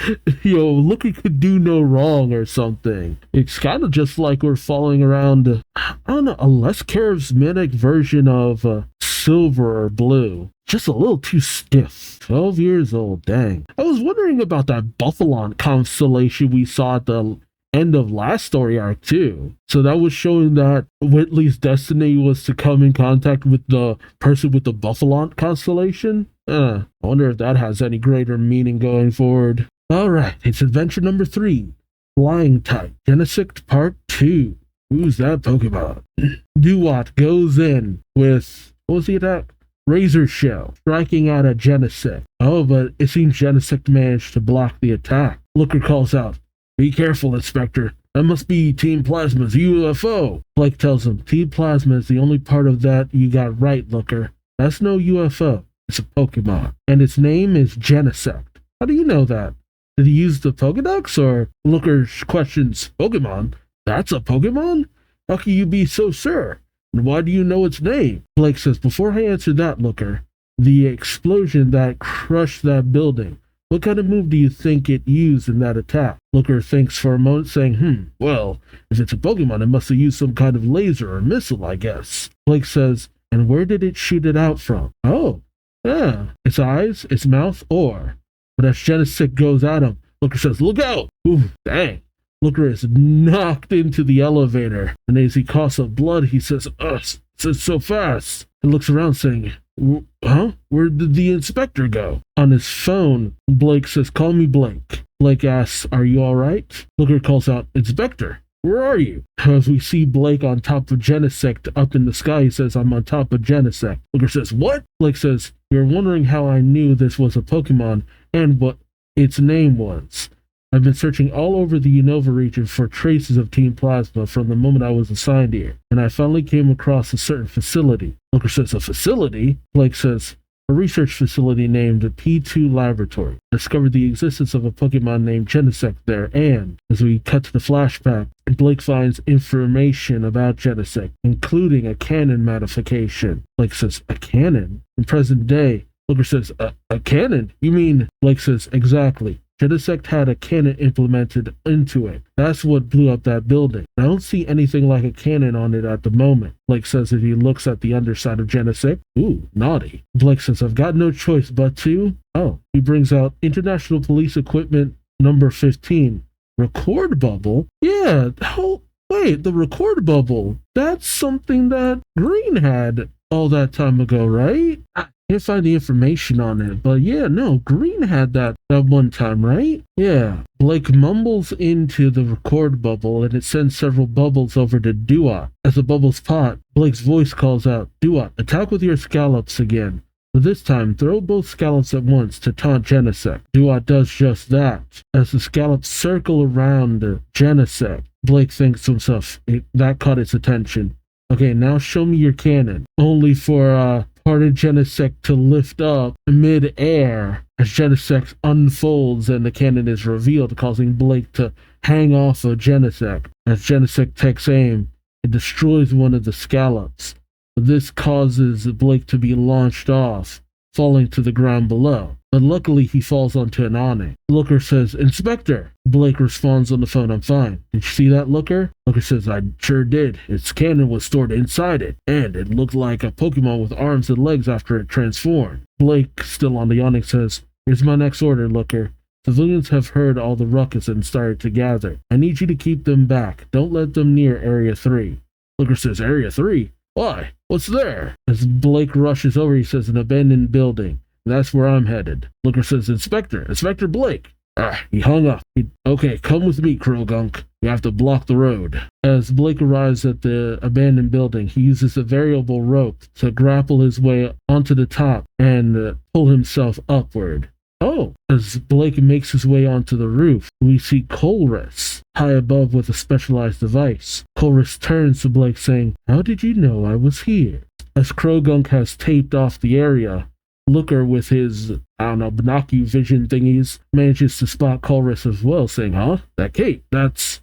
Looker could do no wrong or something. It's kind of just like we're following around, I don't know, a less charismatic version of Silver or Blue. Just a little too stiff. 12 years old, dang. I was wondering about that Buffalon constellation we saw at the end of last story arc too. So that was showing that Whitley's destiny was to come in contact with the person with the Buffalon constellation. I wonder if that has any greater meaning going forward. Alright, it's adventure number 3. Flying Type, Genesect Part 2. Who's that Pokemon? Duat goes in with, what was the attack? Razor Shell, striking out at Genesect. Oh, but it seems Genesect managed to block the attack. Looker calls out, be careful, Inspector. That must be Team Plasma's UFO. Blake tells him, Team Plasma is the only part of that you got right, Looker. That's no UFO. It's a Pokemon. And its name is Genesect. How do you know that? Did he use the Pokedex? Or Looker questions, Pokemon? That's a Pokemon? How can you be so sure? And why do you know its name? Blake says, before I answer that, Looker, the explosion that crushed that building, what kind of move do you think it used in that attack? Looker thinks for a moment, saying, well, if it's a Pokemon, it must have used some kind of laser or missile, I guess. Blake says, and where did it shoot it out from? Oh, yeah, its eyes, its mouth, or... But as Genesect goes at him, Looker says, look out! Ooh, dang. Looker is knocked into the elevator, and as he coughs up blood, he says, it's so fast. He looks around saying, huh? Where did the inspector go? On his phone, Blake says, call me Blake. Blake asks, are you alright? Looker calls out, Inspector, where are you? As we see Blake on top of Genesect up in the sky, he says, I'm on top of Genesect. Looker says, what? Blake says, you're wondering how I knew this was a Pokemon and what its name was. I've been searching all over the Unova region for traces of Team Plasma from the moment I was assigned here, and I finally came across a certain facility. Looker says, a facility? Blake says, a research facility named P2 Laboratory. Discovered the existence of a Pokemon named Genesect there, and, as we cut to the flashback, Blake finds information about Genesect, including a cannon modification. Blake says, a cannon? In present day, Looker says, a cannon? You mean? Blake says, exactly. Genesect had a cannon implemented into it. That's what blew up that building. I don't see anything like a cannon on it at the moment. Blake says if he looks at the underside of Genesect. Ooh, naughty. Blake says, I've got no choice but to... Oh, he brings out International Police Equipment number 15. Record bubble? Yeah, wait, the record bubble. That's something that Green had all that time ago, right? Can't find the information on it, but yeah, no, Green had that one time, right? Yeah. Blake mumbles into the record bubble, and it sends several bubbles over to Duat. As the bubbles pop, Blake's voice calls out, Duat, attack with your scallops again. But this time, throw both scallops at once to taunt Genesect. Duat does just that. As the scallops circle around Genesect, Blake thinks to himself. That caught its attention. Okay, now show me your cannon. Only for part of Genesect to lift up mid-air as Genesect unfolds and the cannon is revealed, causing Blake to hang off of Genesect. As Genesect takes aim, it destroys one of the scallops. This causes Blake to be launched off, falling to the ground below. But luckily, he falls onto an awning. Looker says, "Inspector!" Blake responds on the phone, "I'm fine. Did you see that, Looker?" Looker says, "I sure did. Its cannon was stored inside it, and it looked like a Pokemon with arms and legs after it transformed." Blake, still on the awning, says, "Here's my next order, Looker. Civilians have heard all the ruckus and started to gather. I need you to keep them back. Don't let them near Area 3. Looker says, "Area 3? Why? What's there?" As Blake rushes over, he says, "An abandoned building. That's where I'm headed." Looker says, Inspector Blake." He hung up. "Okay, come with me, Krogunk. You have to block the road." As Blake arrives at the abandoned building, he uses a variable rope to grapple his way onto the top and pull himself upward. As Blake makes his way onto the roof, we see Colress high above with a specialized device. Colress turns to Blake saying, "How did you know I was here?" As Krogunk has taped off the area, Looker with his, binocular vision thingies manages to spot Colress as well, saying, "Huh? That cape, that's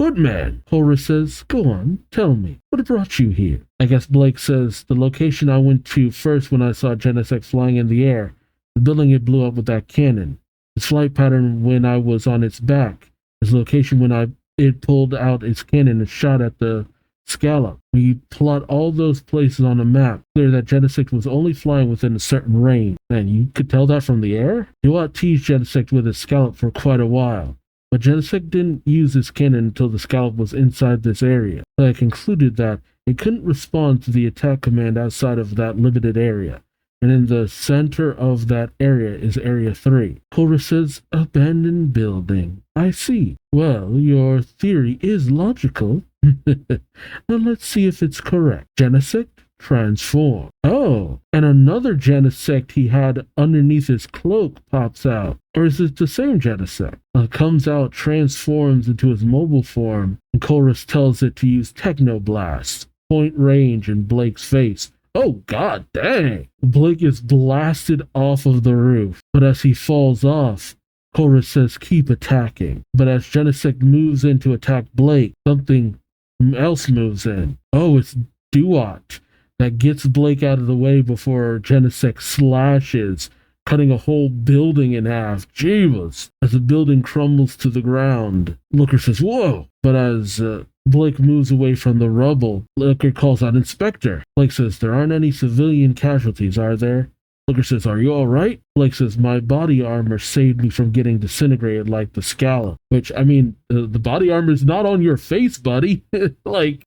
Hoodman." Colress says, "Go on, tell me, what brought you here?" I guess Blake says, "The location I went to first when I saw Genesect flying in the air, the building it blew up with that cannon. Its flight pattern when I was on its back, its location when it pulled out its cannon and shot at the scallop. When you plot all those places on a map, clear that Genesect was only flying within a certain range. And you could tell that from the air?" Duat teased Genesect with its scallop for quite a while, but Genesect didn't use its cannon until the scallop was inside this area. So I concluded that it couldn't respond to the attack command outside of that limited area. And in the center of that area is Area 3. Colress says, "Abandoned building. I see. Well, your theory is logical. Now let's see if it's correct. Genesect transform. And another Genesect he had underneath his cloak pops out. Or is it the same Genesect? Comes out, transforms into his mobile form, and Colress tells it to use Technoblast. Point range in Blake's face. Oh, god dang! Blake is blasted off of the roof, but as he falls off, Colress says, "Keep attacking." But as Genesect moves in to attack Blake, something else moves in. It's Duat that gets Blake out of the way before Genesect slashes, cutting a whole building in half. Jeebus! As the building crumbles to the ground, Looker says, "Whoa!" But as Blake moves away from the rubble, Looker calls out, "Inspector." Blake says, "There aren't any civilian casualties, are there?" Looker says, "Are you alright?" Blake says, "My body armor saved me from getting disintegrated like the scallop." Which, the body armor's not on your face, buddy. I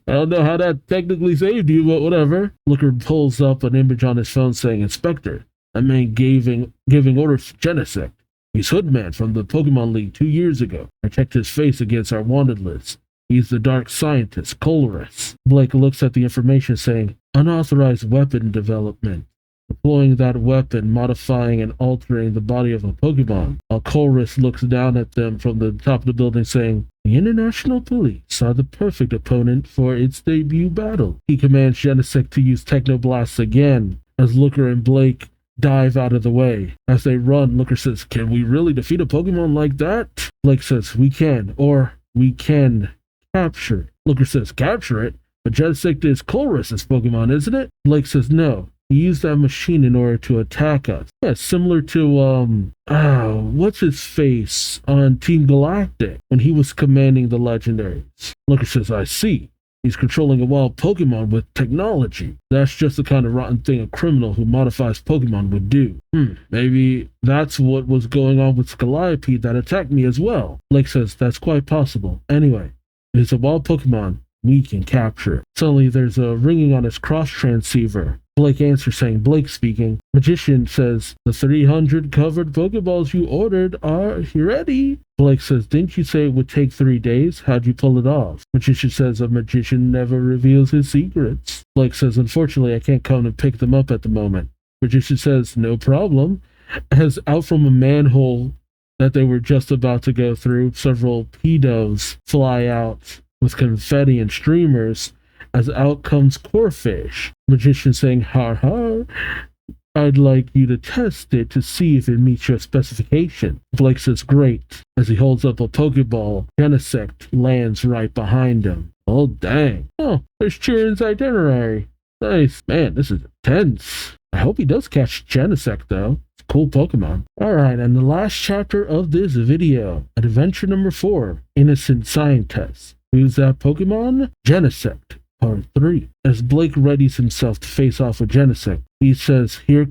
don't know how that technically saved you, but whatever. Looker pulls up an image on his phone saying, "Inspector, that man giving orders to Genesect. He's Hoodman from the Pokemon League 2 years ago. I checked his face against our wanted list. He's the dark scientist, Colress." Blake looks at the information saying, "Unauthorized weapon development. Deploying that weapon, modifying and altering the body of a Pokemon." While Colress looks down at them from the top of the building saying, "The International Police are the perfect opponent for its debut battle." He commands Genesect to use Technoblasts again as Looker and Blake dive out of the way. As they run, Looker says, "Can we really defeat a Pokemon like that?" Blake says, "We can, or we can capture it." Looker says, "Capture it? But Genesect is Colress's Pokemon, isn't it?" Blake says, "No. He used that machine in order to attack us." Yeah, similar to, what's his face on Team Galactic when he was commanding the legendaries. Looker says, "I see. He's controlling a wild Pokemon with technology. That's just the kind of rotten thing a criminal who modifies Pokemon would do. Maybe that's what was going on with Calliope that attacked me as well." Blake says, "That's quite possible. Anyway, if it's a wild Pokemon, we can capture it." Suddenly, there's a ringing on his cross transceiver. Blake answers saying, Blake speaking. Magician says, "The 300 covered Pokeballs you ordered are ready." Blake says, "Didn't you say it would take 3 days? How'd you pull it off?" Magician says, "A magician never reveals his secrets." Blake says, "Unfortunately, I can't come and pick them up at the moment." Magician says, "No problem." As out from a manhole that they were just about to go through, several pedos fly out with confetti and streamers as out comes Corefish. Magician saying, "Ha ha, I'd like you to test it to see if it meets your specification." Blake says, "Great." As he holds up a Pokeball, Genesect lands right behind him. Oh, dang. Oh, there's Chirin's itinerary. Nice. Man, this is intense. I hope he does catch Genesect, though. It's a cool Pokemon. Alright, and the last chapter of this video, adventure number 4, Innocent Scientist. Who's that Pokemon? Genesect, part 3. As Blake readies himself to face off with Genesect, he says, here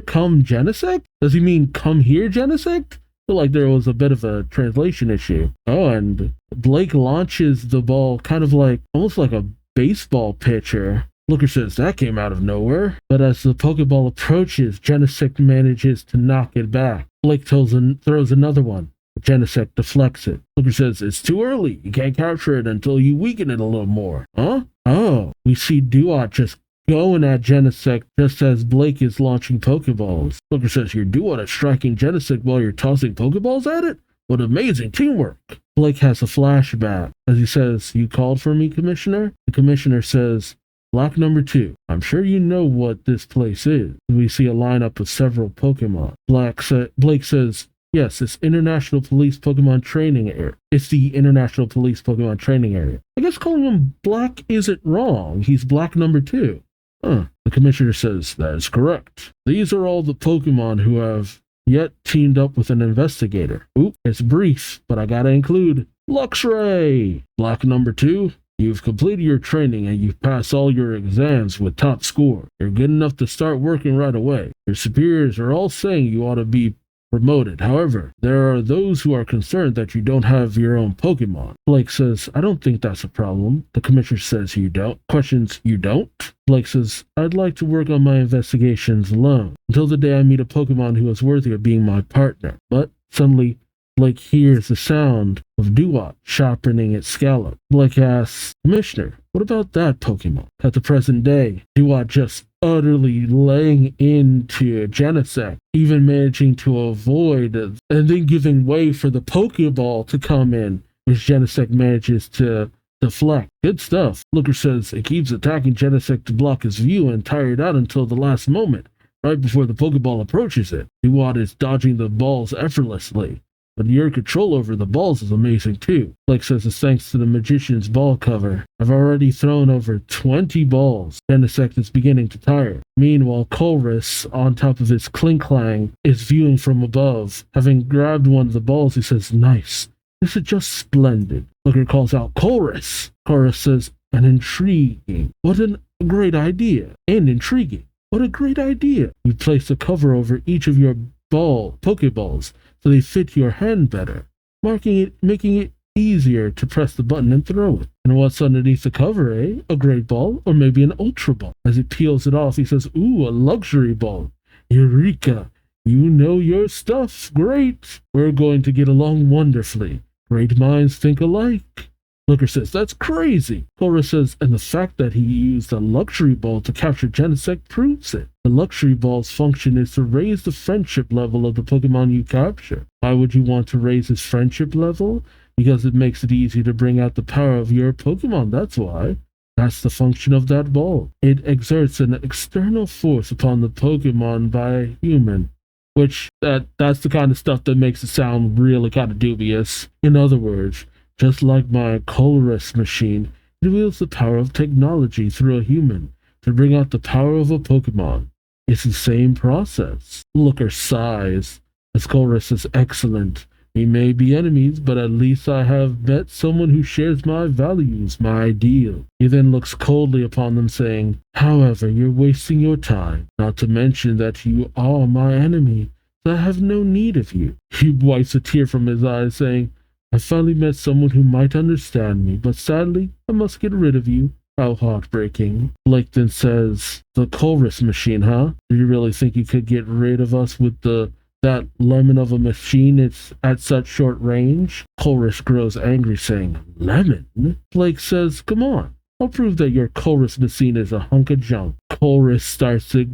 come Genesect? Does he mean come here, Genesect? I feel like there was a bit of a translation issue. Oh, and Blake launches the ball kind of like, almost like a baseball pitcher. Looker says that came out of nowhere. But as the Pokeball approaches, Genesect manages to knock it back. Blake throws another one. Genesect deflects it. Looker says, it's too early. You can't capture it until you weaken it a little more. Huh? Oh, we see Duot just going at Genesect just as Blake is launching Pokeballs. Looker says, your Duot is striking Genesect while you're tossing Pokeballs at it? What amazing teamwork. Blake has a flashback as he says, you called for me, Commissioner? The Commissioner says, Block number 2. I'm sure you know what this place is. We see a lineup of several Pokemon. Blake says, yes, it's International Police Pokemon Training Area. It's the International Police Pokemon Training Area. I guess calling him Black isn't wrong. He's Black number 2. The Commissioner says, that is correct. These are all the Pokemon who have yet teamed up with an investigator. Oop, it's brief, but I gotta include Luxray. Black number 2. You've completed your training and you've passed all your exams with top score. You're good enough to start working right away. Your superiors are all saying you ought to be promoted. However, there are those who are concerned that you don't have your own Pokemon. Blake says, I don't think that's a problem. The Commissioner says, you don't? Questions, you don't? Blake says, I'd like to work on my investigations alone until the day I meet a Pokemon who is worthy of being my partner. But suddenly, Blake hears the sound of Duot sharpening its scallop. Blake asks, Commissioner, what about that Pokemon? At the present day, Duot just utterly laying into Genesect, even managing to avoid and then giving way for the Pokeball to come in, which Genesect manages to deflect. Good stuff. Looker says it keeps attacking Genesect to block his view and tire it out until the last moment, right before the Pokeball approaches it. Duot is dodging the balls effortlessly. But your control over the balls is amazing too. Blake says it's thanks to the Magician's ball cover. I've already thrown over 20 balls. Genesect is beginning to tire. Meanwhile, Colress, on top of his Klinklang, is viewing from above. Having grabbed one of the balls, he says, nice. This is just splendid. Looker calls out, Colress! Colress says, and intriguing. What a great idea. And intriguing. What a great idea. You place the cover over each of your Pokeballs so they fit your hand better, making it easier to press the button and throw it. And what's underneath the cover, eh? A great ball, or maybe an ultra ball. As he peels it off, he says, ooh, a luxury ball. Eureka! You know your stuff. Great! We're going to get along wonderfully. Great minds think alike. Looker says, that's crazy. Cora says, and the fact that he used a luxury ball to capture Genesect proves it. The luxury ball's function is to raise the friendship level of the Pokemon you capture. Why would you want to raise his friendship level? Because it makes it easy to bring out the power of your Pokemon, that's why. That's the function of that ball. It exerts an external force upon the Pokemon by a human. Which, that's the kind of stuff that makes it sound really kind of dubious. In other words, just like my Colress machine, it wields the power of technology through a human to bring out the power of a Pokemon. It's the same process. Looker sighs, as Colress is excellent. We may be enemies, but at least I have met someone who shares my values, my ideal. He then looks coldly upon them, saying, however, you're wasting your time, not to mention that you are my enemy, so I have no need of you. He wipes a tear from his eye, saying, I finally met someone who might understand me, but sadly, I must get rid of you. How heartbreaking. Blake then says, the Colress machine, huh? Do you really think you could get rid of us with that lemon of a machine? It's at such short range? Colress grows angry, saying, lemon? Blake says, come on. I'll prove that your Colress machine is a hunk of junk. Colress starts to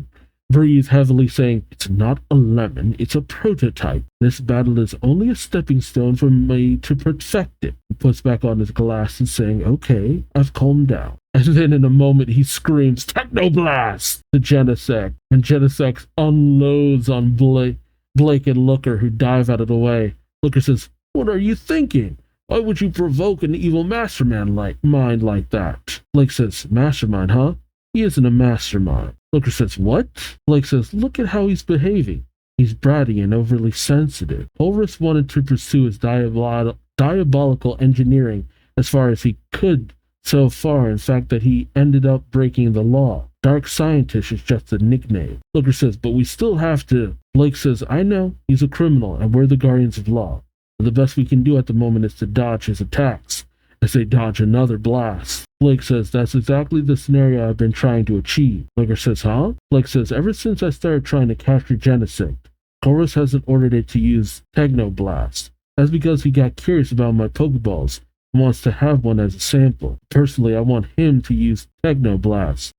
breathes heavily, saying, "It's not a lemon, it's a prototype. This battle is only a stepping stone for me to perfect it." He puts back on his glasses, saying, "Okay, I've calmed down." And then in a moment he screams, "Technoblast!" to Genesect, and Genesect unloads on Blake and Looker, who dive out of the way. Looker says, "What are you thinking? Why would you provoke an evil mastermind like that?" Blake says, "Mastermind, huh? He isn't a mastermind." Looker says, "What?" Blake says, "Look at how he's behaving. He's bratty and overly sensitive." Ulrich wanted to pursue his diabolical engineering as far as he could so far, in fact, that he ended up breaking the law. Dark Scientist is just a nickname. Looker says, "But we still have to." Blake says, "I know, he's a criminal, and we're the guardians of law. But the best we can do at the moment is to dodge his attacks, as they dodge another blast." Blake says, "That's exactly the scenario I've been trying to achieve." Looker says, "Huh?" Blake says, "Ever since I started trying to capture Genesect, Chorus hasn't ordered it to use Technoblast. That's because he got curious about my Pokeballs and wants to have one as a sample. Personally, I want him to use Technoblast.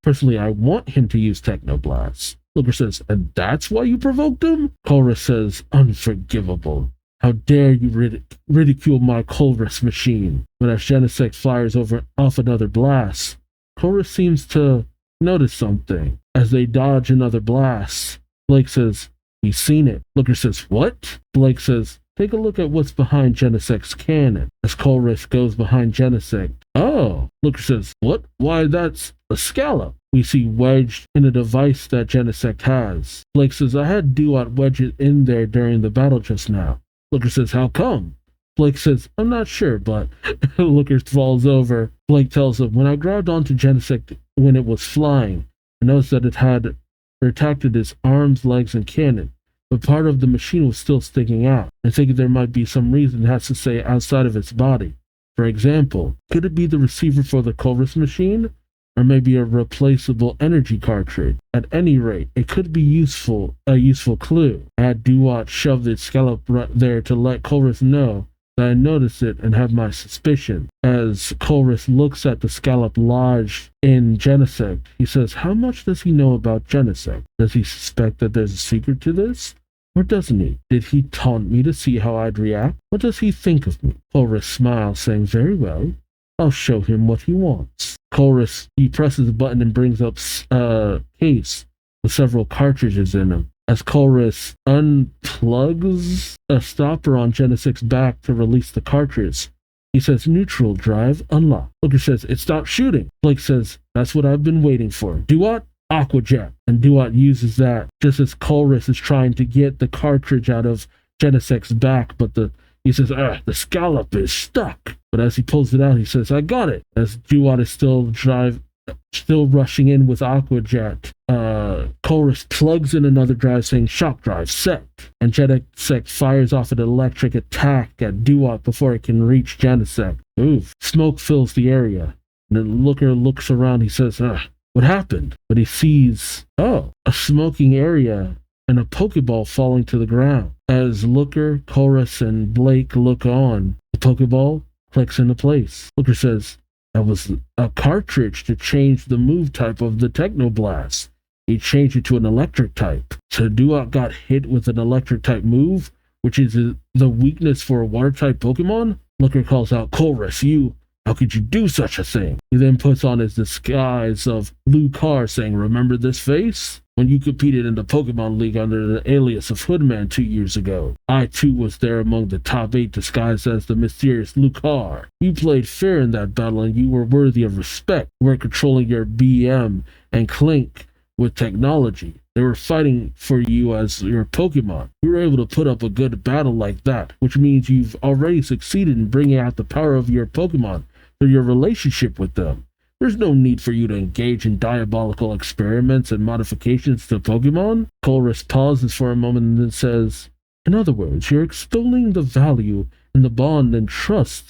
Looker says, "And that's why you provoked him?" Chorus says, "Unforgivable. How dare you ridicule my Colress machine?" But as Genesect fires off another blast, Chorus seems to notice something. As they dodge another blast, Blake says, "He's seen it." Looker says, "What?" Blake says, "Take a look at what's behind Genesect's cannon." As Colress goes behind Genesect, "Oh." Looker says, "What? Why, that's a scallop we see wedged in a device that Genesect has." Blake says, "I had Duot wedge it in there during the battle just now." Looker says, "How come?" Blake says, "I'm not sure, but..." Looker falls over. Blake tells him, "When I grabbed onto Genesect when it was flying, I noticed that it had retracted its arms, legs, and cannon, but part of the machine was still sticking out. I think there might be some reason it has to stay outside of its body. For example, could it be the receiver for the Colress machine? Or maybe a replaceable energy cartridge? At any rate, it could be a useful clue." I had Duot shove its scallop right there to let Colress know that I noticed it and have my suspicion. As Colress looks at the scallop lodged in Genesect, he says, "How much does he know about Genesect? Does he suspect that there's a secret to this? Or doesn't he? Did he taunt me to see how I'd react? What does he think of me?" Colress smiles, saying, "Very well. I'll show him what he wants." Colress, he presses a button and brings up a case with several cartridges in them. As Colress unplugs a stopper on Genesect's back to release the cartridge, he says, "Neutral drive unlocked." Looker says, "It stopped shooting." Blake says, "That's what I've been waiting for. Duot, Aqua Jet." And Duot uses that just as Colress is trying to get the cartridge out of Genesect's back, but he says, "The scallop is stuck." But as he pulls it out, he says, "I got it." As Duot is still rushing in with Aqua Jet, Colress plugs in another drive, saying, "Shock drive set." And Genesect fires off an electric attack at Duot before it can reach Genesect. Oof. Smoke fills the area. And then Looker looks around. He says, "What happened?" But he sees, a smoking area and a Pokeball falling to the ground. As Looker, Chorus, and Blake look on, the Pokeball clicks into place. Looker says, "That was a cartridge to change the move type of the Technoblast. He changed it to an electric type. So Duot got hit with an electric type move, which is the weakness for a water type Pokemon." Looker calls out, "Chorus, how could you do such a thing?" He then puts on his disguise of Lucar, saying, "Remember this face? When you competed in the Pokemon League under the alias of Hoodman 2 years ago, I too was there among the top 8 disguised as the mysterious Lucar. You played fair in that battle and you were worthy of respect. You were controlling your BM and Clink with technology. They were fighting for you as your Pokemon. You were able to put up a good battle like that, which means you've already succeeded in bringing out the power of your Pokemon through your relationship with them. There's no need for you to engage in diabolical experiments and modifications to Pokemon." Colress pauses for a moment and then says, "In other words, you're extolling the value of the bond and trust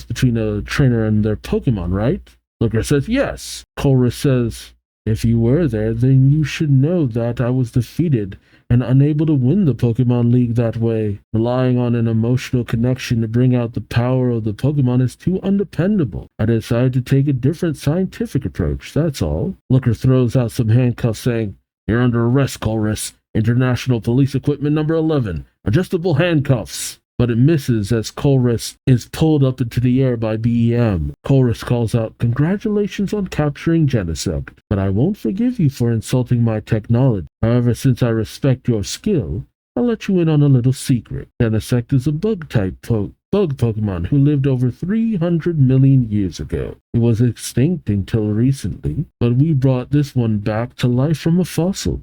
between a trainer and their Pokemon, right?" Looker says, "Yes." Colress says, "If you were there, then you should know that I was defeated and unable to win the Pokemon League that way. Relying on an emotional connection to bring out the power of the Pokemon is too undependable. I decided to take a different scientific approach, that's all." Looker throws out some handcuffs, saying, You're under arrest, Colress. International Police Equipment number 11. Adjustable handcuffs. But it misses as Colress is pulled up into the air by BEM. Colress calls out, "Congratulations on capturing Genesect, but I won't forgive you for insulting my technology. However, since I respect your skill, I'll let you in on a little secret. Genesect is a bug-type Pokemon who lived over 300 million years ago. It was extinct until recently, but we brought this one back to life from a fossil.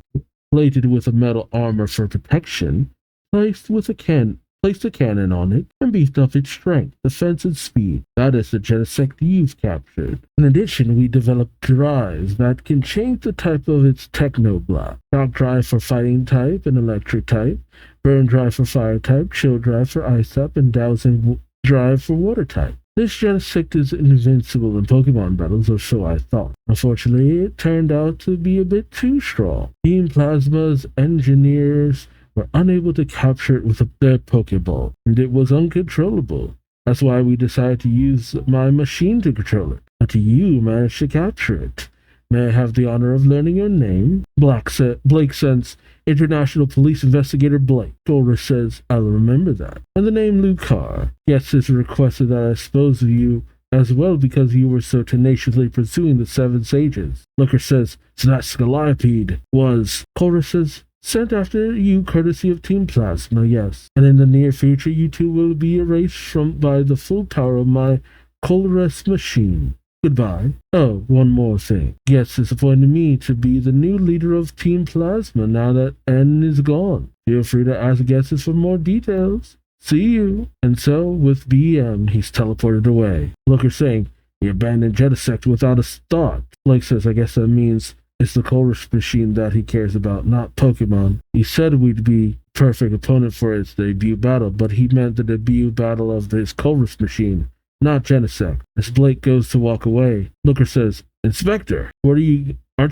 Plated with a metal armor for protection, placed a cannon on it, and beefed up its strength, defense, and speed. That is the Genesect you've captured. In addition, we developed drives that can change the type of its Technoblast. Shock drive for fighting type and electric type, burn drive for fire type, chill drive for ice type, and dowsing drive for water type. This Genesect is invincible in Pokemon battles, or so I thought. Unfortunately, it turned out to be a bit too strong. Team Plasma's engineers were unable to capture it with their Pokeball, and it was uncontrollable. That's why we decided to use my machine to control it. But you managed to capture it. May I have the honor of learning your name?" Blake sends, "International Police Investigator Blake." Colress says, "I'll remember that." "And the name Lucar." Yes, it's requested that I dispose of you as well because you were so tenaciously pursuing the Seven Sages. Looker says, "So that Scallopede was..." Colress says, "Sent after you courtesy of Team Plasma, yes. And in the near future, you two will be erased by the full power of my Colress machine. Goodbye. Oh, one more thing. Yes, it's appointed me to be the new leader of Team Plasma now that N is gone. Feel free to ask guesses for more details. See you." And so, with BM, he's teleported away. Looker saying, "He abandoned Genesect without a thought." Blake says, "I guess that means it's the Colress machine that he cares about, not Pokemon. He said we'd be perfect opponent for its debut battle, but he meant the debut battle of his Colress machine, not Genesect." As Blake goes to walk away, Looker says, "Inspector, aren't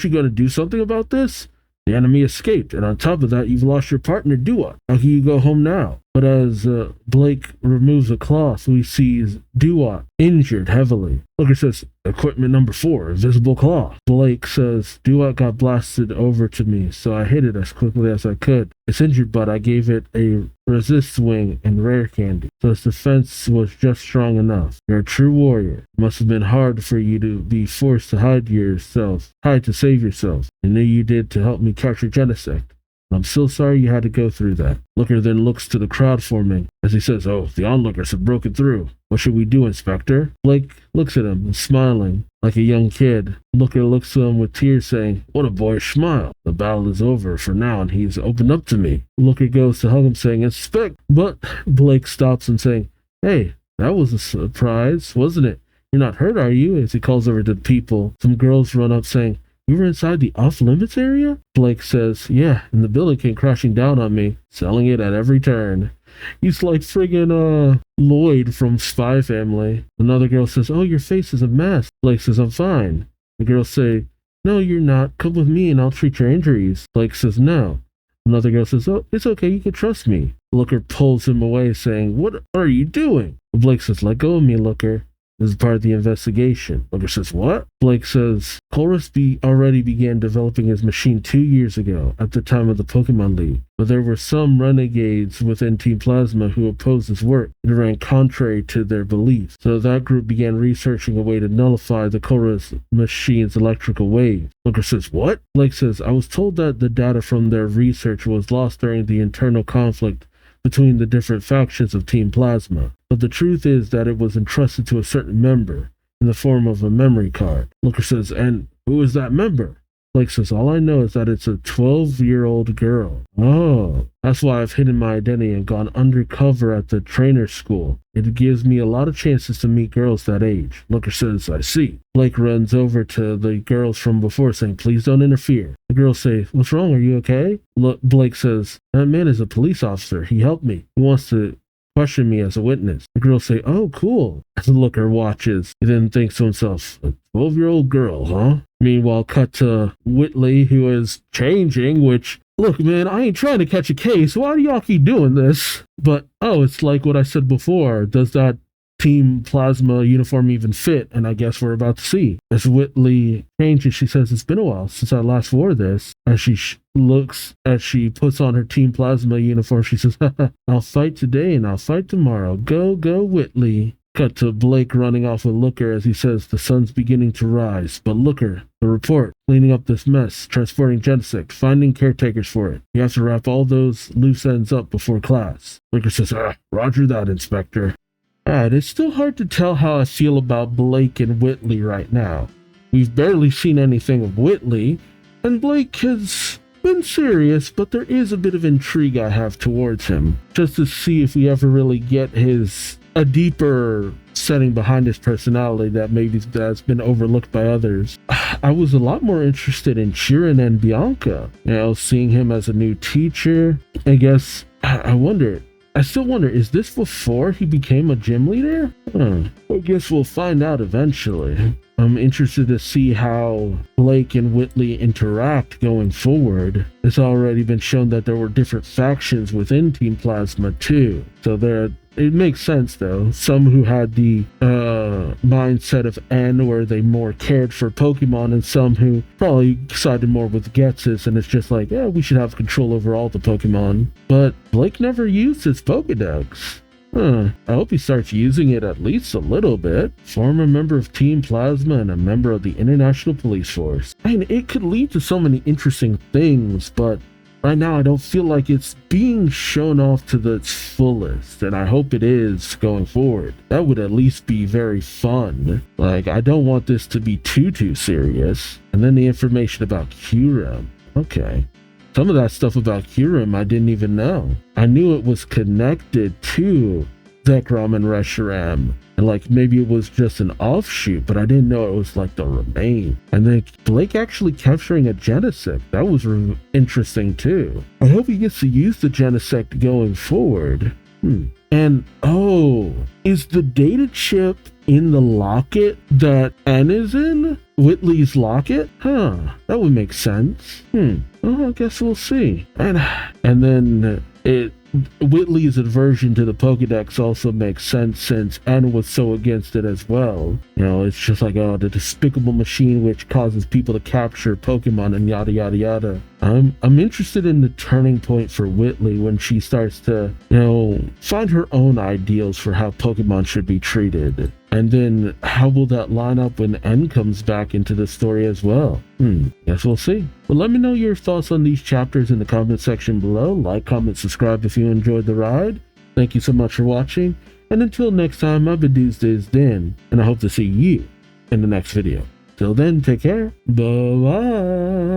you going to do something about this? The enemy escaped, and on top of that, you've lost your partner, Duat. How can you go home now?" But as Blake removes a cloth, we see Duat injured heavily. Looker says, "Equipment number 4, visible cloth." Blake says, "Duat got blasted over to me, so I hit it as quickly as I could. It's injured, but I gave it a resist wing and rare candy, so its defense was just strong enough. You're a true warrior. It must have been hard for you to be forced to hide to save yourself. I knew you did to help me capture Genesect. I'm so sorry you had to go through that." Looker then looks to the crowd forming as he says, "Oh, the onlookers have broken through. What should we do, Inspector?" Blake looks at him, smiling like a young kid. Looker looks to him with tears, saying, "What a boyish smile. The battle is over for now, and he's opened up to me." Looker goes to hug him, saying, "Inspect," but Blake stops him, saying, "Hey, that was a surprise, wasn't it? You're not hurt, are you?" As he calls over to the people, some girls run up, saying, "You were inside the off-limits area?" Blake says, "Yeah, and the building came crashing down on me, selling it at every turn. He's like friggin' Lloyd from Spy Family." Another girl says, "Oh, your face is a mess." Blake says, "I'm fine." The girls say, "No, you're not. Come with me and I'll treat your injuries." Blake says, "No." Another girl says, "Oh, it's okay. You can trust me." Looker pulls him away, saying, "What are you doing?" Blake says, "Let go of me, Looker. This is part of the investigation." Looker says, "What?" Blake says, Colress already began developing his machine 2 years ago at the time of the Pokemon League, but there were some renegades within Team Plasma who opposed his work. It ran contrary to their beliefs, so that group began researching a way to nullify the Colress machine's electrical waves. Looker says, "What?" Blake says, "I was told that the data from their research was lost during the internal conflict between the different factions of Team Plasma, but the truth is that it was entrusted to a certain member in the form of a memory card." Looker says, "And who is that member?" Blake says, "All I know is that it's a 12-year-old girl." "Oh, that's why I've hidden my identity and gone undercover at the trainer school. It gives me a lot of chances to meet girls that age." Looker says, "I see." Blake runs over to the girls from before, saying, "Please don't interfere." The girls say, "What's wrong? Are you okay?" Blake says, "That man is a police officer. He helped me. He wants to question me as a witness." The girls say, "Oh, cool." As the Looker watches, he then thinks to himself, "A 12-year-old girl, huh?" Meanwhile, cut to Whitley, who is changing, which, look, man, I ain't trying to catch a case. Why do y'all keep doing this? But, oh, it's like what I said before. Does that Team Plasma uniform even fit, and I guess we're about to see. As Whitley changes, she says, "It's been a while since I last wore this." As she as she puts on her Team Plasma uniform, she says, "I'll fight today and I'll fight tomorrow. Go, go, Whitley." Cut to Blake running off with Looker as he says the sun's beginning to rise. But Looker, the report, cleaning up this mess, transporting Genesect, finding caretakers for it. You have to wrap all those loose ends up before class. Looker says, "Roger that, Inspector." It's still hard to tell how I feel about Blake and Whitley right now. We've barely seen anything of Whitley, and Blake has been serious, but there is a bit of intrigue I have towards him, just to see if we ever really get a deeper setting behind his personality that maybe that's been overlooked by others. I was a lot more interested in Chirin and Bianca, seeing him as a new teacher. I guess I still wonder, is this before he became a gym leader? I guess we'll find out eventually. I'm interested to see how Blake and Whitley interact going forward. It's already been shown that there were different factions within Team Plasma too. So it makes sense though. Some who had the mindset of N, where they more cared for Pokemon, and some who probably sided more with Ghetsis, and it's just like, we should have control over all the Pokemon. But Blake never used his Pokedex. I hope he starts using it at least a little bit. Former member of Team Plasma and a member of the International Police Force. It could lead to so many interesting things, but right now I don't feel like it's being shown off to its fullest, and I hope it is going forward. That would at least be very fun. I don't want this to be too serious. And then the information about Kyurem. Okay. Some of that stuff about Kyurem I didn't even know. I knew it was connected to Zekrom and Reshiram, and maybe it was just an offshoot, but I didn't know it was the remain. And then Blake actually capturing a Genesect. That was interesting too. I hope he gets to use the Genesect going forward. And is the data chip in the locket that N is in? Whitley's locket? That would make sense. I guess we'll see. And then Whitley's aversion to the Pokedex also makes sense, since N was so against it as well. It's just the despicable machine which causes people to capture Pokemon and yada yada yada. I'm interested in the turning point for Whitley when she starts to, find her own ideals for how Pokemon should be treated. And then how will that line up when N comes back into the story as well? Guess we'll see. But let me know your thoughts on these chapters in the comment section below. Like, comment, subscribe if you enjoyed the ride. Thank you so much for watching. And until next time, I've been Duuz-Diz-Din, and I hope to see you in the next video. Till then, take care. Bye-bye.